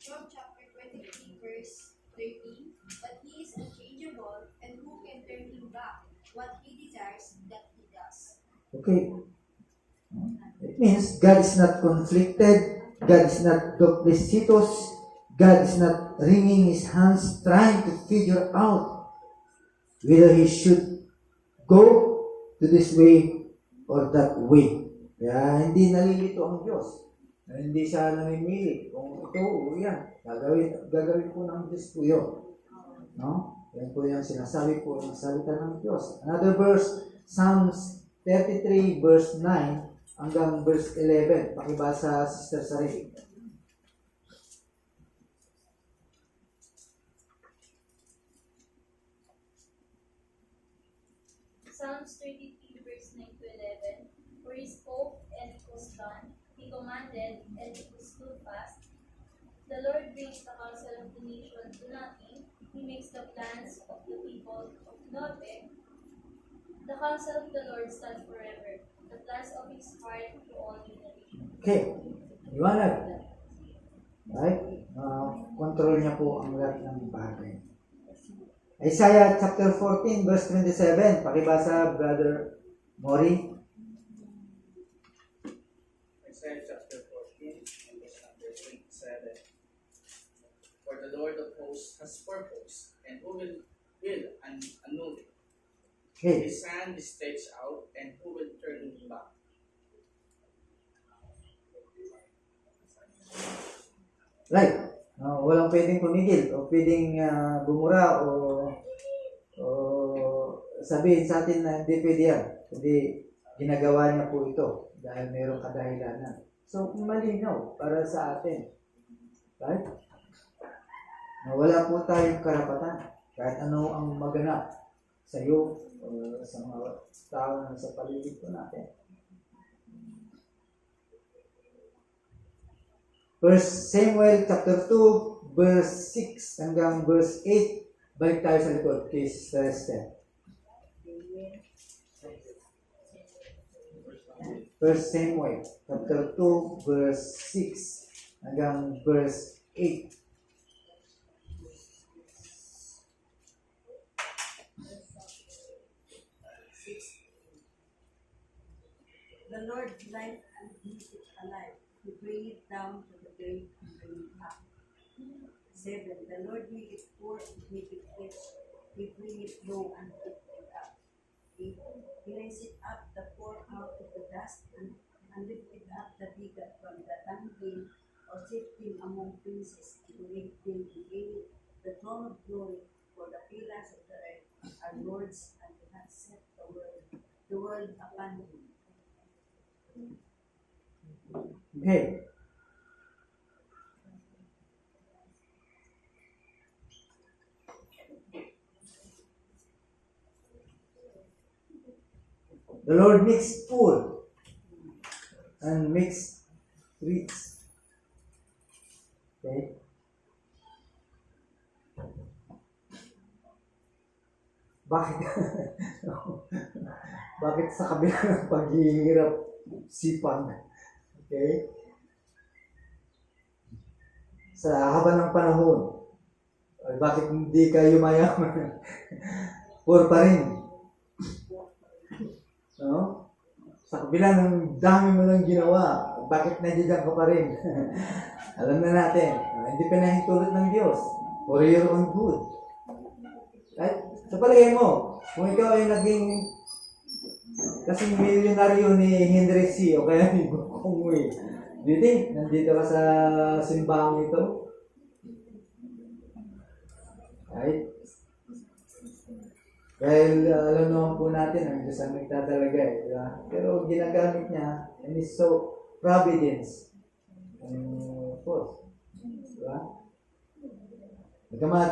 Job chapter 23, verse 13. But he is unchangeable, and who can turn him back? What he desires, that he does. Okay. It means God is not conflicted, God is not duplicitous, God is not wringing his hands trying to figure out whether he should go to this way or that way. Kaya hindi nalilito ang Diyos. Hindi siya namimili kung ito o yan. Gagawin po ng Diyos po yun. No? Yan po yung sinasabi po ng salita ng Diyos. Another verse, Psalms 33 verse 9 hanggang verse 11. Pakibasa, Sister Sarili. Psalms 33 verse 9 to 11. For he spoke and it was done. He commanded and it stood fast. The Lord brings the counsel of the nation to nothing. He makes the plans of the people of no effect. The counsel of the Lord stands forever. The plans of his heart to all generations. Okay. Liwanag. Right? Control niya po ang lahat ng bagay. Isaiah chapter 14 verse 27. Pakibasa, Brother Mori. Isaiah chapter 14 and verse number 27. For the Lord of hosts has purpose, and who will annul it? Okay. His hand is stretched out, and who will turn him back? Right. Walang pwedeng pumigil o pwedeng bumura o sabihin sa atin na hindi pwede yan. Kundi ginagawa niya po ito dahil mayroong kadahilanan. So, malinaw para sa atin. Right? Wala po tayong karapatan kahit ano ang maganap sa iyo o sa mga tao na sa paligid po natin. First Samuel chapter 2 verse 6 hanggang verse 8. Balik tayo sa likod kay Sister Esther. First Samuel chapter 2 verse 6 hanggang verse 8. The Lord life and keep it alive. He bring it down to the grave and bring it up. 7. The Lord make it poor and make it rich. He bring it low and lift it up. 8. He raise it up the poor out of the dust and lift it up the bigger from the dunghill or set him among princes and make them to gain the throne of glory. For the pillars of the earth are Lord's, and he has set the world upon him. Okay. The Lord makes poor and makes rich. Okay? Bakit? Bakit sa kabila ng paghihirap sipag? Okay? Sa haba ng panahon, ay bakit hindi kayo mayaman? Poor pa rin. No? Sa kabila ng dami mo lang ginawa, bakit nandiyan ka pa rin? Alam na natin, hindi pinahintulot ng Diyos for your own good. Right? Sa palagay mo, kung ikaw ay naging kasing milyonaryo ni Henry C. o kaya ni Bukong Wei, do you think nandito ka sa simbahang ito? Right? Dahil alam naman po natin, ang Diyos ang nagtatalaga eh. Diba? Pero ginagamit niya, and it's so providence. Of course. Diba? Nagamat,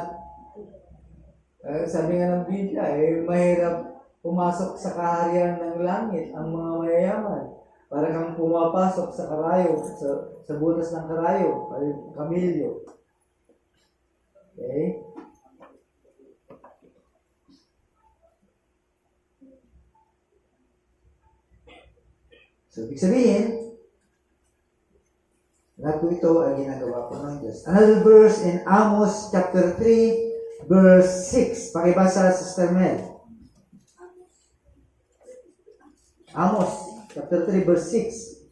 sabi nga ng Biblia, mahirap pumasok sa kaharian ng langit ang mga mayayaman. Para kang pumapasok sa karayo, sa butas ng karayo, kamilyo. Okay? So, ibig sabihin, lahat po ito ay ginagawa po ng Diyos. Another verse in Amos chapter 3, verse 6. Pakibasa, Sister Mel. Amos chapter 3, verse 6.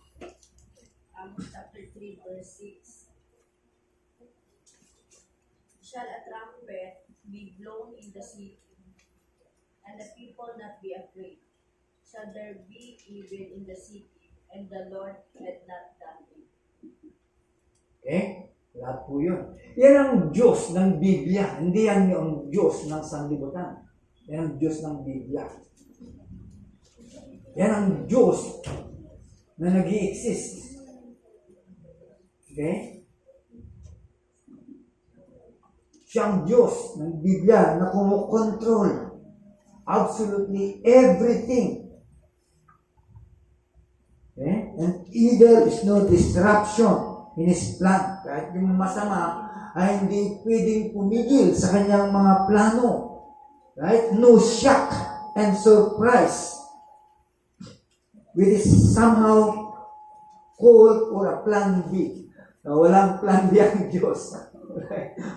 Amos chapter 3, verse 6. Shall a trumpet be blown in the city, and the people not be afraid? Shall there be evil in the city, and the Lord had not done it? Okay? Lahat po yun. Yan ang Diyos ng Biblia. Hindi yan yung Diyos ng sanlibutan. Yan ang Diyos ng Biblia. Yan ang Diyos na nag-i-exist. Okay? Siyang Diyos ng Biblia na kumukontrol absolutely everything. Okay? And evil is no disruption in His plan. Kahit yung masama ay hindi pwedeng pumigil sa kanyang mga plano. Right? No shock and surprise, which is somehow called for a plan B. Walang plan B ang Diyos.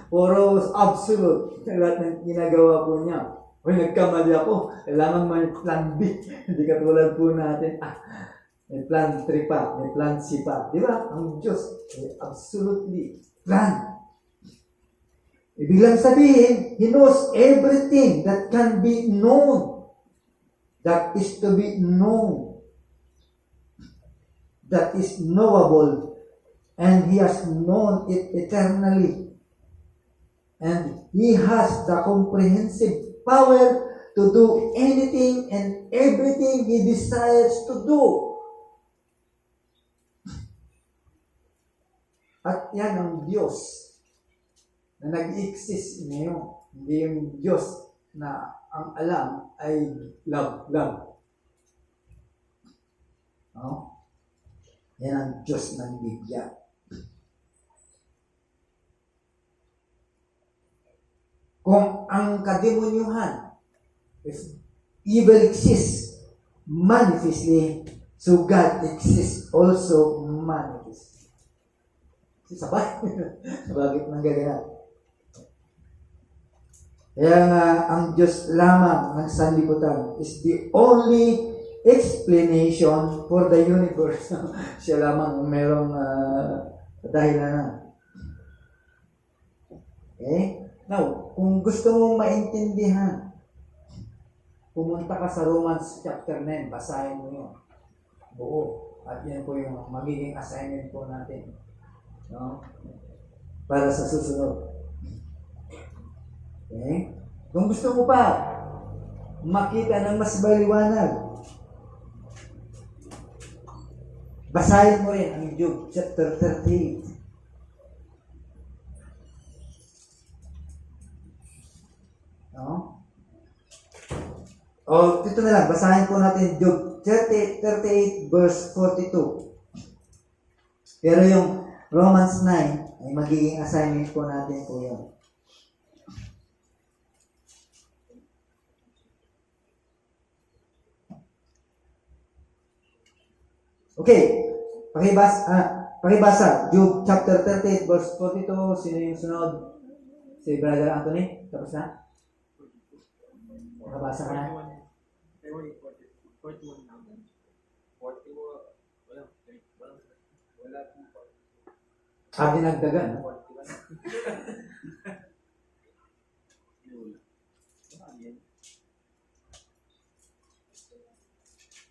Puro absolute. Lahat ng ginagawa po niya. Nagkamali ako. Kailangan may plan B. Hindi katulad po natin. May plan 3 pa. May plan C pa. Di ba? Ang Diyos ay absolutely plan. Ibig lang sabihin, He knows everything that can be known. That is to be known. That is knowable. And He has known it eternally. And He has the comprehensive power to do anything and everything He desires to do. At yan ang Diyos na nag-exist ngayon. Hindi yung Diyos na ang alam ay love. No? Yan ang Diyos ng Biblia. Kung ang kademonyuhan, if evil exists manifestly, so God exists also manifestly. Sabay. Bakit nang gaganap? Kaya nga, ang Diyos lamang ng sanlibutan is the only explanation for the universe. Siya lamang merong dahilanan. Okay? Now, kung gusto mong maintindihan, pumunta ka sa Romans chapter 9, basahin mo yun. Buo. At yan po yung magiging assignment po natin. No? Para sa susunod. Okay? Kung gusto mo pa makita ng mas maliwanag, basahin mo rin ang Job chapter 38. No? O, dito na lang, basahin po natin Job 38 verse 42. Pero yung Romans 9, Ay magiging assignment po natin po yun. Okay, pakibasa, Job chapter 38 verse 42, sino yung sunod? Si Brother Anthony, tapos na? Nakabasa ka na? 41 naman. 41, wala po. Dinagdagan. No?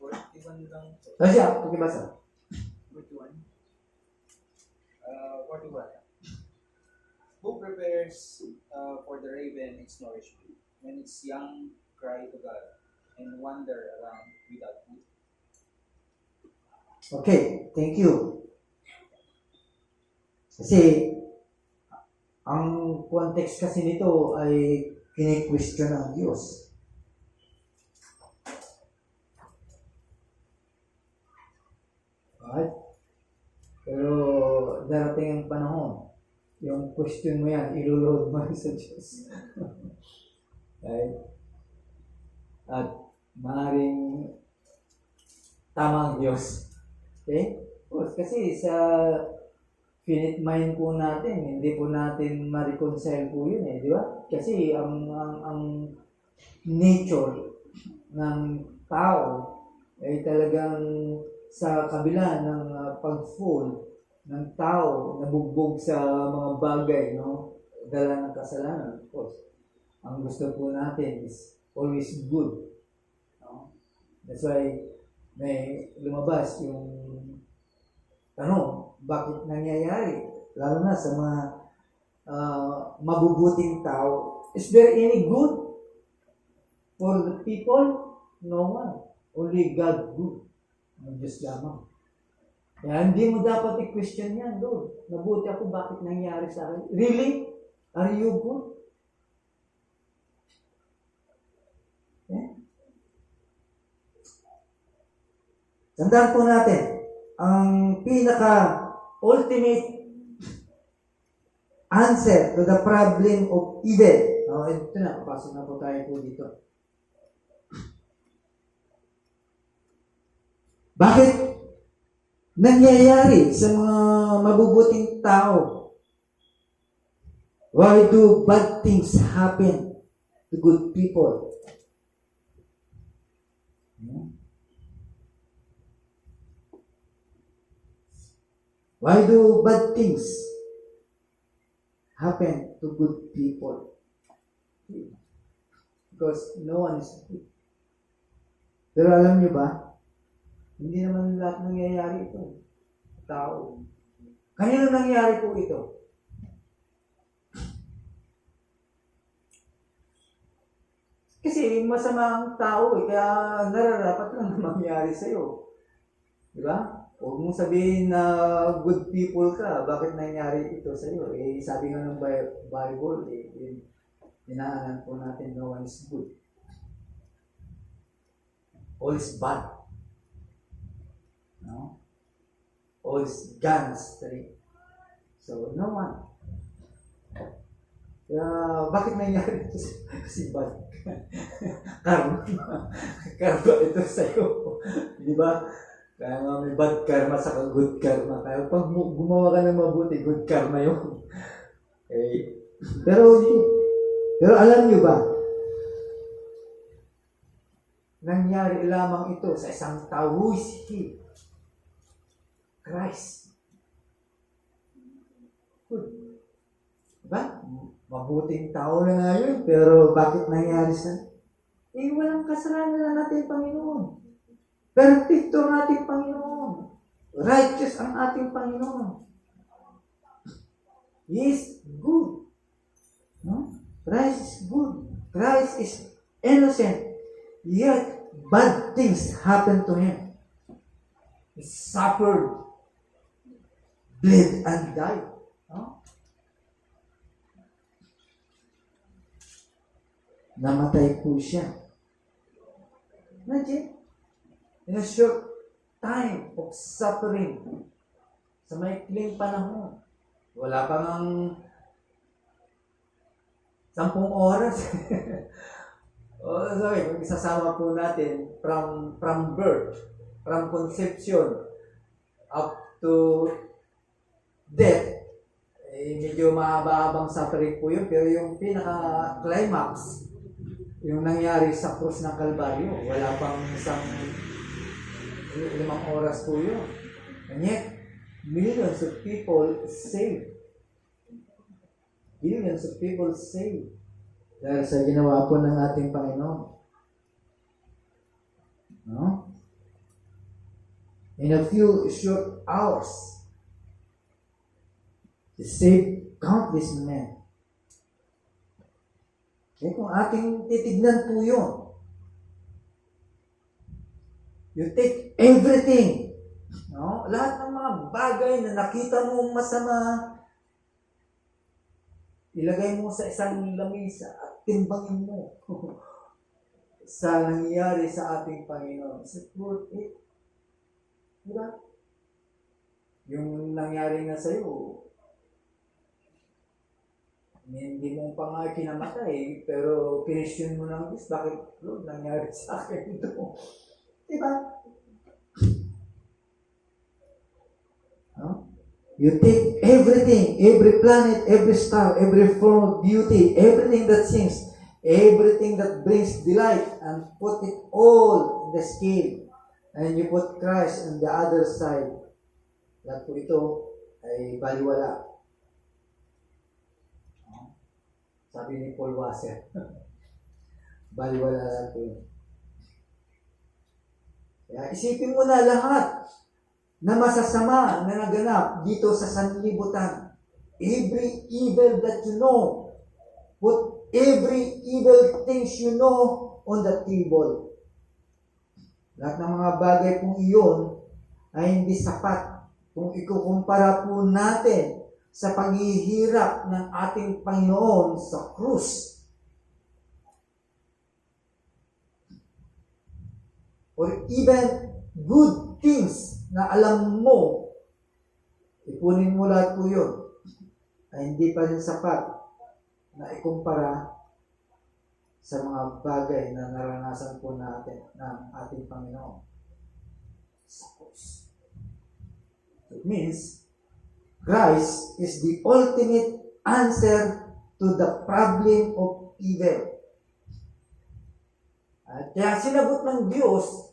41 lang po. Siya, pakibasa. 41. 41. Who prepares for the raven its nourishment when its young cry to God and wander around without food? Okay, thank you. Kasi, ang context kasi nito ay kini-question ng Diyos. Right? Pero darating ang panahon, yung question mo yan, ilulod mo sa Diyos. Right? At maaaring tama ang Diyos. Okay? Kasi sa finite mind po natin, hindi po natin ma-reconcile po yun di ba? Kasi ang nature ng tao ay talagang sa kabila ng pag-fall ng tao, nabugbog sa mga bagay, no? Dala ng kasalanan, of course. Ang gusto po natin is always good. No? That's why may lumabas yung tanong, bakit nangyayari? Lalo na sa mga mabubuting tao. Is there any good for the people? No one. Only God good. Ang Diyos lamang. Kaya hindi mo dapat i-question yan, Lord. Nabuti ako, bakit nangyayari sa akin? Really? Are you good? Yeah? Tandaan po natin, ang pinaka-ultimate answer to the problem of evil. Ito na, pasok na po tayo po dito. Bakit nangyayari sa mga mabubuting tao? Why do bad things happen to good people? Why do bad things happen to good people? Because no one is good. Pero alam niyo ba, hindi naman lahat nangyayari ito. Tao. Kanino nangyayari po ito? Kasi masama ang tao kaya nararapat lang na mangyari sa'yo. Di ba? Huwag mong sabihin na good people ka, bakit nangyari ito sa'yo? Sabi nga ng Bible, dinaanan po natin, no one is good. All is bad. No? All is guns. So, no one. Kaya, bakit nangyari ito? Kasi bad. Karma. Karma ito sa'yo. Di ba? Kaya nga may bad karma sa good karma. Kaya pag gumawa ka ng mabuti, good karma yun. Okay. Pero alam niyo ba, nangyari lamang ito sa isang tao. Who is he? Christ. Good. Diba? Mabuting tao na nga yun, pero bakit nangyari sa... walang kasalanan na natin, Panginoon. Perfecto ang ating Panginoon. Righteous ang ating Panginoon. He is good. No? Christ is good. Christ is innocent. Yet, bad things happen to him. He suffered, bled, and died. No? Namatay po siya. Imagine, in a short time of suffering, sa maikling panahon, Wala pang ang 10 oras. Oh, sorry, kung isasama po natin from birth, from conception up to death, eh, medyo mahaba-habang suffering po yun. Pero yung pinaka-climax, yung nangyari sa krus ng Kalbaryo, wala pang 5 oras po yun. And yet, millions of people saved. Billions of people saved. Dahil sa ginawa po ng ating Panginoon. No? In a few short hours, He saved countless men. Eh kung ating titignan po yun, you take everything, no? Lahat ng mga bagay na nakita mo masama, ilagay mo sa isang lamisa at timbangin mo sa nangyayari sa ating Panginoon. Is it worth it? Diba? Yung nangyari nga sa'yo, hindi mo pa nga kinamatay, pero kinisyon mo ng Diyos, bakit Lord, nangyari sa akin ito? Diba? No? You take everything, every planet, every star, every form of beauty, everything that sings, everything that brings delight, and put it all in the scale. And you put Christ on the other side. Lahat po ito ay baliwala. Sabi ni Paul Wasser. Baliwala lang po yun. Kaya isipin mo na lahat na masasama na naganap dito sa sanlibutan. Every evil that you know, put every evil things you know on the table. Lahat ng mga bagay pong iyon ay hindi sapat kung ikukumpara po natin sa paghihirap ng ating Panginoon sa krus. Or even good things na alam mo, ipunin mo lahat po yun, ay hindi pa rin sapat na ikumpara sa mga bagay na naranasan po natin ng ating Panginoon sa krus. It means, Christ is the ultimate answer to the problem of evil. At kaya sinagot ng Diyos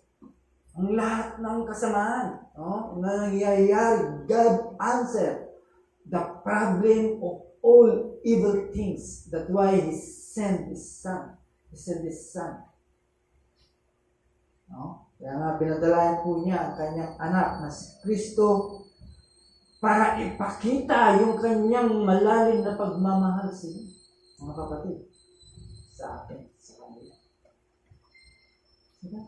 ang lahat ng kasamaan, no, na nangyayari. God answered the problem of all evil things. That's why He sent His Son. He sent His Son. No? Kaya nga pinadalayan po niya ang kanyang anak na si Kristo para ipakita yung kanyang malalim na pagmamahal sa inyo, mga kapatid, sa atin, sa kanila. Diba?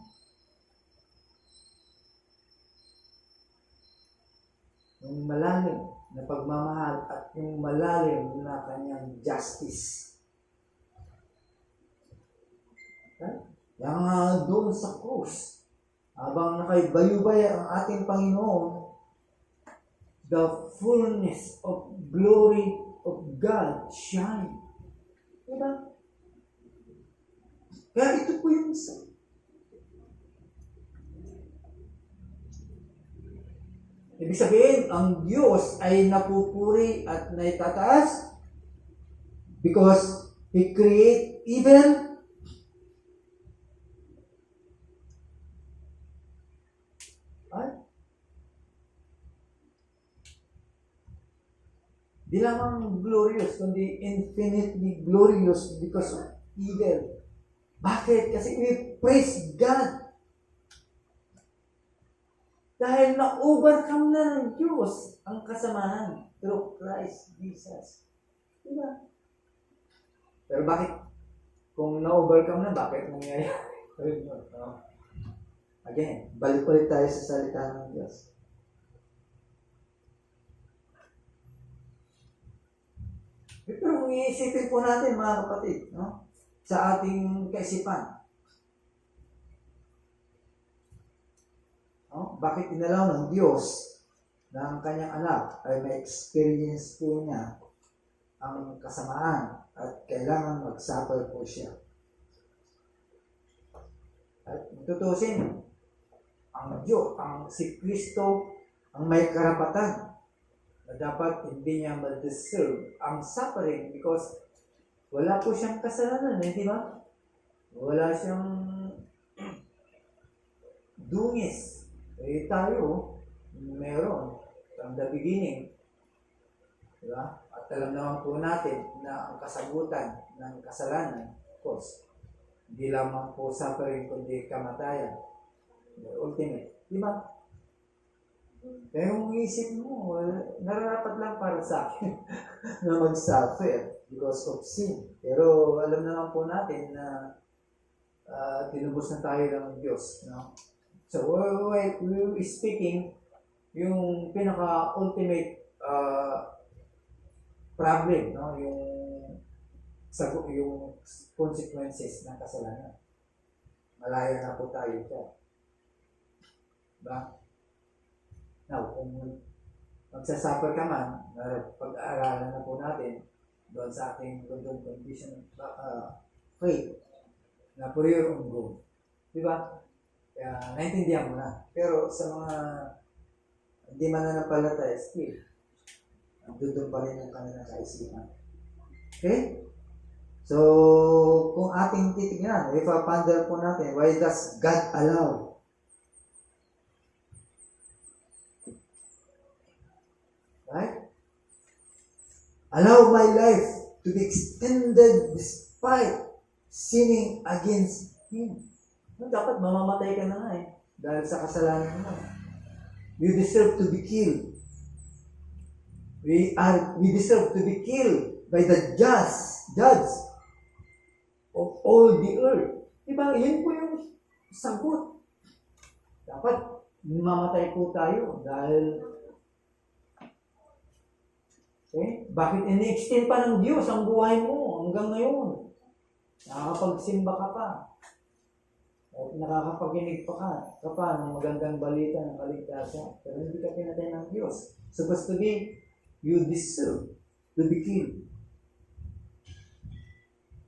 Yung malalim na pagmamahal at yung malalim na kanyang justice. Okay? Kaya nga doon sa krus, habang nakaibayubay ang ating Panginoon, the fullness of glory of God shine. Diba? Kaya ito po yung ibig sabihin, ang Diyos ay napupuri at naitataas because He create evil. Di lamang glorious, kundi infinitely glorious because of evil. Bakit? Kasi we praise God. Dahil na-overcome na ng Diyos ang kasamahan through Christ Jesus. Diba? Pero bakit? Kung na-overcome na, bakit nangyayari? Again, balik ulit tayo sa salita ng Diyos. Pero kung iisipin po natin, mga kapatid, no? Sa ating kaisipan, no? Bakit inalaw ng Diyos ng kanyang anak ay ma-experience po niya ang kasamaan at kailangan mag-suffer po siya. At tutusin, ang Diyos, si Kristo ang may karapatan na dapat hindi niya ma-deserve ang suffering because wala po siyang kasalanan, di ba? Wala siyang dungis. Eh tayo, meron from the beginning. Di ba? At alam naman po natin na ang kasagutan ng kasalanan, of course, hindi lamang po suffering kundi kamatayan. The ultimate. Di ba? Pero kung isip mo, nararapat lang para sa akin na mag-suffer because of sin. Pero alam naman po natin na tinubos na tayo ng Diyos. No? So, we're speaking yung pinaka-ultimate problem, no? Yung consequences ng kasalanan. Malaya na po tayo dyan. Diba? Now, kung magsasuffer ka man, pag-aaralan na po natin doon sa ating condition faith na for your own good. Diba? Kaya naintindihan mo na. Pero sa mga hindi mananampalataya, still, doon pa rin ang kanilang kaisipan. Okay? So, kung ating titignan, ipapandal po natin, why does God allow? Right? Allow my life to be extended despite sinning against Him. Dapat mamamatay ka na nga dahil sa kasalanan mo. You deserve to be killed. We deserve to be killed by the judge of all the earth. Diba? Yun po yung sagot. Dapat mamatay po tayo dahil bakit ini-extend pa ng Diyos ang buhay mo hanggang ngayon? Nakakapagsimba ka pa. At nakakapaginig pa ng magandang balita ng kaligtasan. Pero hindi ka pinatay ng Diyos. Supposed to be, you deserve to be killed.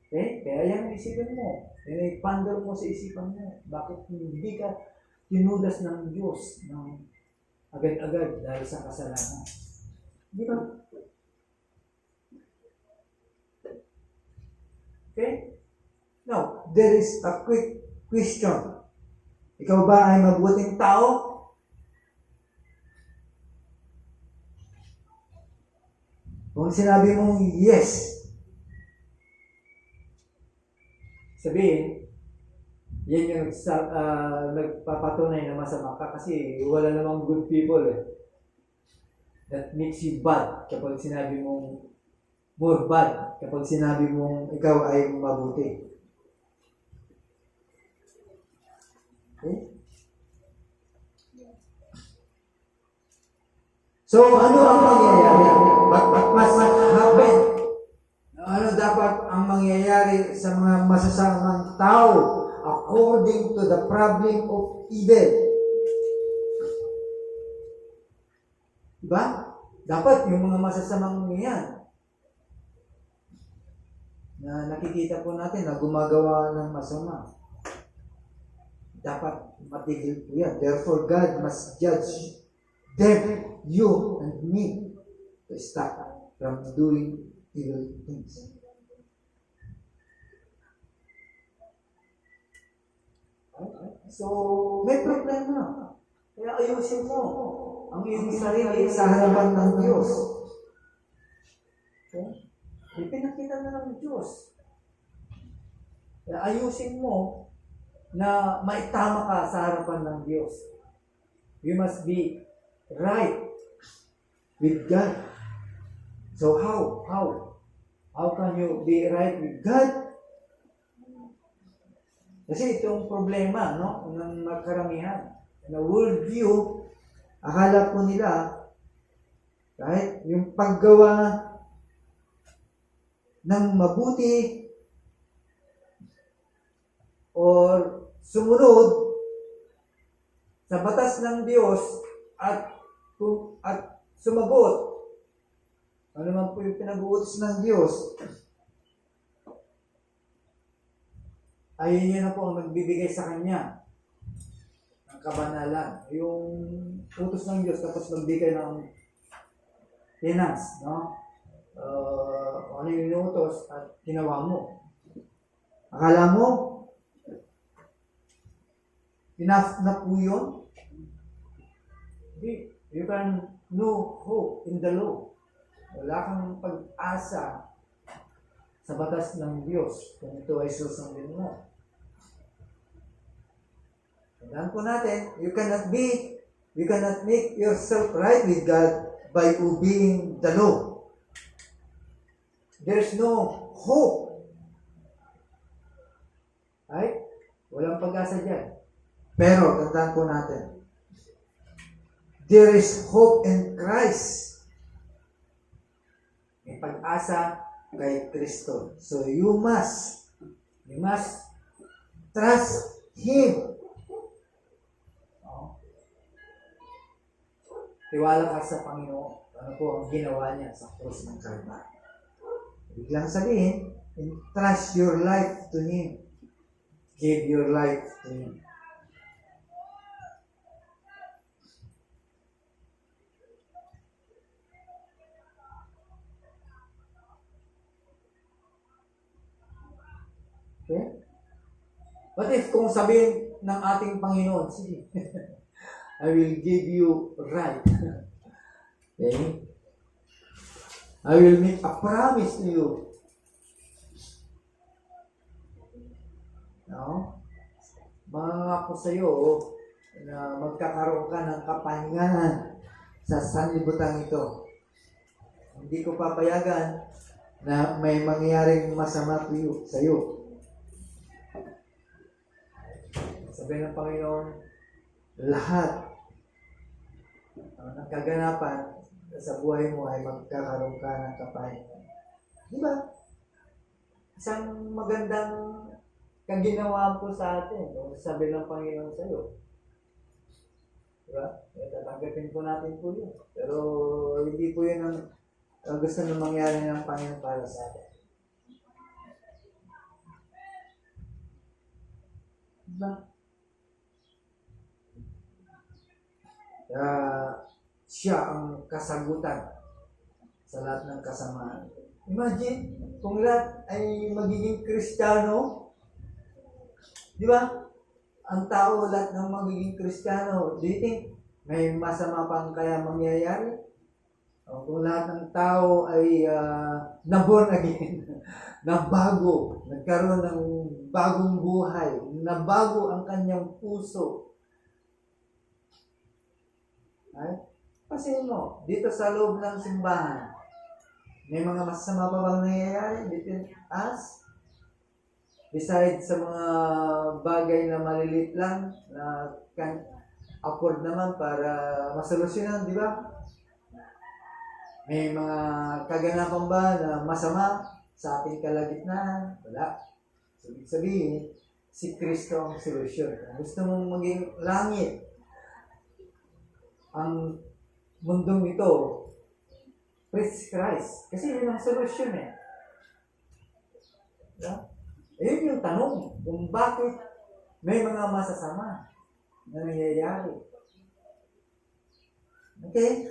Okay? Kaya yan ang isipin mo. Ipandal mo sa isipan mo. Bakit hindi ka tinudas ng Diyos ng agad-agad dahil sa kasalanan? Di ba? Okay? Now, there is a quick question. Ikaw ba ay mabuting tao? Kung sinabi mong yes, sabihin, yan yung nagpapatunay na masama ka kasi wala namang good people that makes you bad kapag sinabi mong more bad kapag sinabi mong ikaw ay mabuti. Okay? So, ano ang mangyayari? What must happen? Ano dapat ang mangyayari sa mga masasamang tao according to the problem of evil? Diba? Dapat yung mga masasamang yan na nakikita po natin na gumagawa ng masama, dapat matigil po yan. Therefore, God must judge them, you and me, to stop from doing evil things. So, may problema. Kaya ayusin mo ang iyong sarili sa harapan ng Diyos. Okay? Ipinakita na ng Diyos. Kaya ayusin mo na maitama ka sa harapan ng Diyos. You must be right with God. So how? How can you be right with God? Kasi itong problema, no, ng karamihan. Na worldview, akala po nila, kahit yung paggawa ng mabuti or sumunod sa batas ng Diyos at at sumagot. Ano man po yung pinag-uutos ng Diyos, ay yun na po ang magbibigay sa Kanya ng kabanalan. Yung utos ng Diyos tapos magbigay ng finance, no? Ano yung inutos at ginawa mo. Akala mo, enough na po yun? Hindi. You can no hope in the law. Wala kang pag-asa sa batas ng Diyos kung ito ay susundin mo. Tandaan po natin, you cannot make yourself right with God by obeying the law. There's no hope. Right? Walang pag-asa dyan. Pero, tandaan po natin, there is hope in Christ. May pag-asa kay Kristo. So, you must trust Him. Tiwala ka sa Panginoon. Ano po ang ginawa niya sa krus ng Kalbaryo. Biglang sabihin, entrust your life to Him. Give your life to Him. Okay? What if kung sabihin ng ating Panginoon, sige, I will give you right. Okay? I will make a promise to you. No? Mangangako sa iyo na magkakaroon ka ng kapahingahan sa sanlibutan ito. Hindi ko papayagan na may mangyaring masama sa iyo. Sabi ng Panginoon, lahat ng kaganapan sa buhay mo ay magkakaroon ka ng kapahingahan. Di ba? Isang magandang kaginawa po sa atin. Sabi ng Panginoon sa iyo. Di ba? Tatanggapin po natin po yun. Pero hindi po yun ang gusto na mangyari ng Panginoon para sa atin. Di ba? Siya ang kasagutan sa lahat ng kasamaan. Imagine, kung lahat ay magiging Kristiyano, di ba? Ang tao, lahat ng magiging Kristiyano, do you think may masama pang kaya mangyayari? O kung lahat ng tao ay na-born again, nabago, nagkaroon ng bagong buhay, nabago ang kanyang puso. Ay? Kasi dito sa loob ng simbahan, may mga masama pa bang nangyayari between us? Besides sa mga bagay na maliliit lang, na can afford naman para masolusyonan, di ba? May mga kaganapan ba na masama sa ating kalagitnaan? Wala. So, ibig sabihin, si Kristo ang solusyon. Kung gusto mong maging langit, ang mundong ito, preach Christ. Kasi yun ang solusyon eh. Diba? Ayun yung tanong, kung bakit may mga masasama na nangyayari. Okay?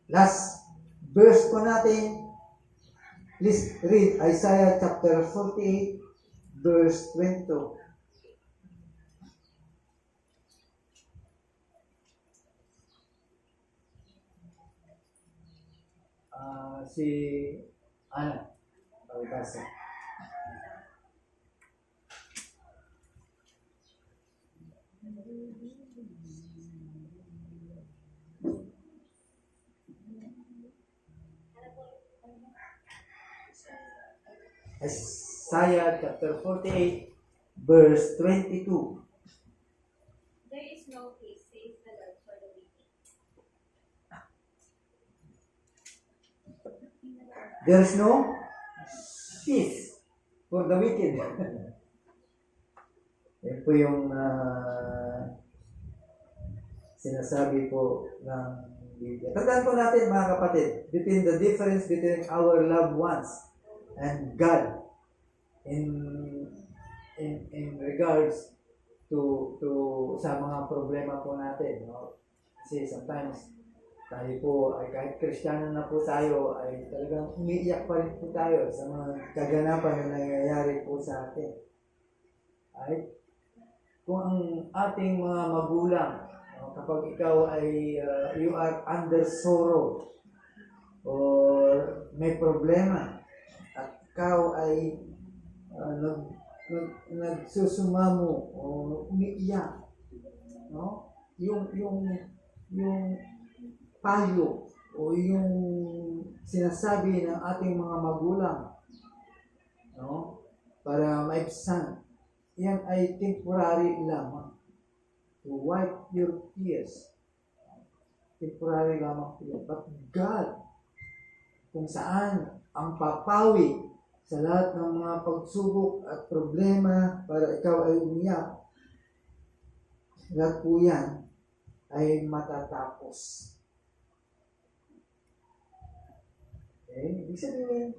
Last verse po natin, please read Isaiah chapter 48, verse 22. Si Ana, pagkasa. Isaiah chapter 48, verse 22. There is no peace, says the Lord, for the wicked. There's no peace for the wicked. Yan po yung sinasabi po ng Biblia. Tandaan po natin mga kapatid, between the difference between our loved ones and God in regards to sa mga problema po natin, no? Kasi sometimes tayo po ay kahit Kristiyano na po tayo ay talagang umiiyak pa rin po tayo sa mga kaganapan na nangyayari po sa atin. Ay, kung ang ating mga magulang, kapag ikaw ay you are under sorrow or may problema at ikaw ay nagsusumamo o umiiyak, no? Yung payo o yung sinasabi ng ating mga magulang, no? Para maibsan, yan ay temporary lamang. To wipe your tears. Temporary lamang po yan. But God, kung saan ang papawi sa lahat ng mga pagsubok at problema para ikaw ay umiyak, lahat po yan ay matatapos. Okay? Ibig sabihin,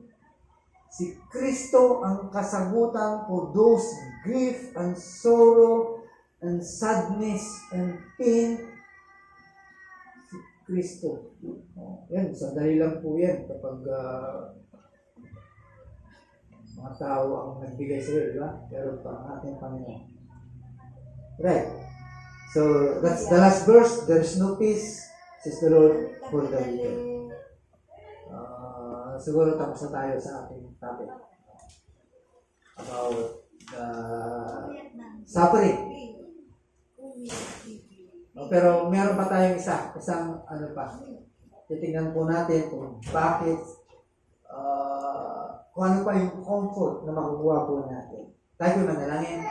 si Kristo ang kasagutan for those grief and sorrow and sadness and pain. Si Kristo. Yan, sandali lang po yan kapag mga tao ang nagbigay sa iyo, di ba? Pero pa ang ating Panginoon. Right. So, that's the last verse. There is no peace, says the Lord, for the wicked. Siguro tapos na tayo sa ating topic about the suffering. Pero meron pa tayong isang ano pa. Titingnan po natin kung bakit kung ano pa yung comfort na makukuha po natin. Tayo po manalangin.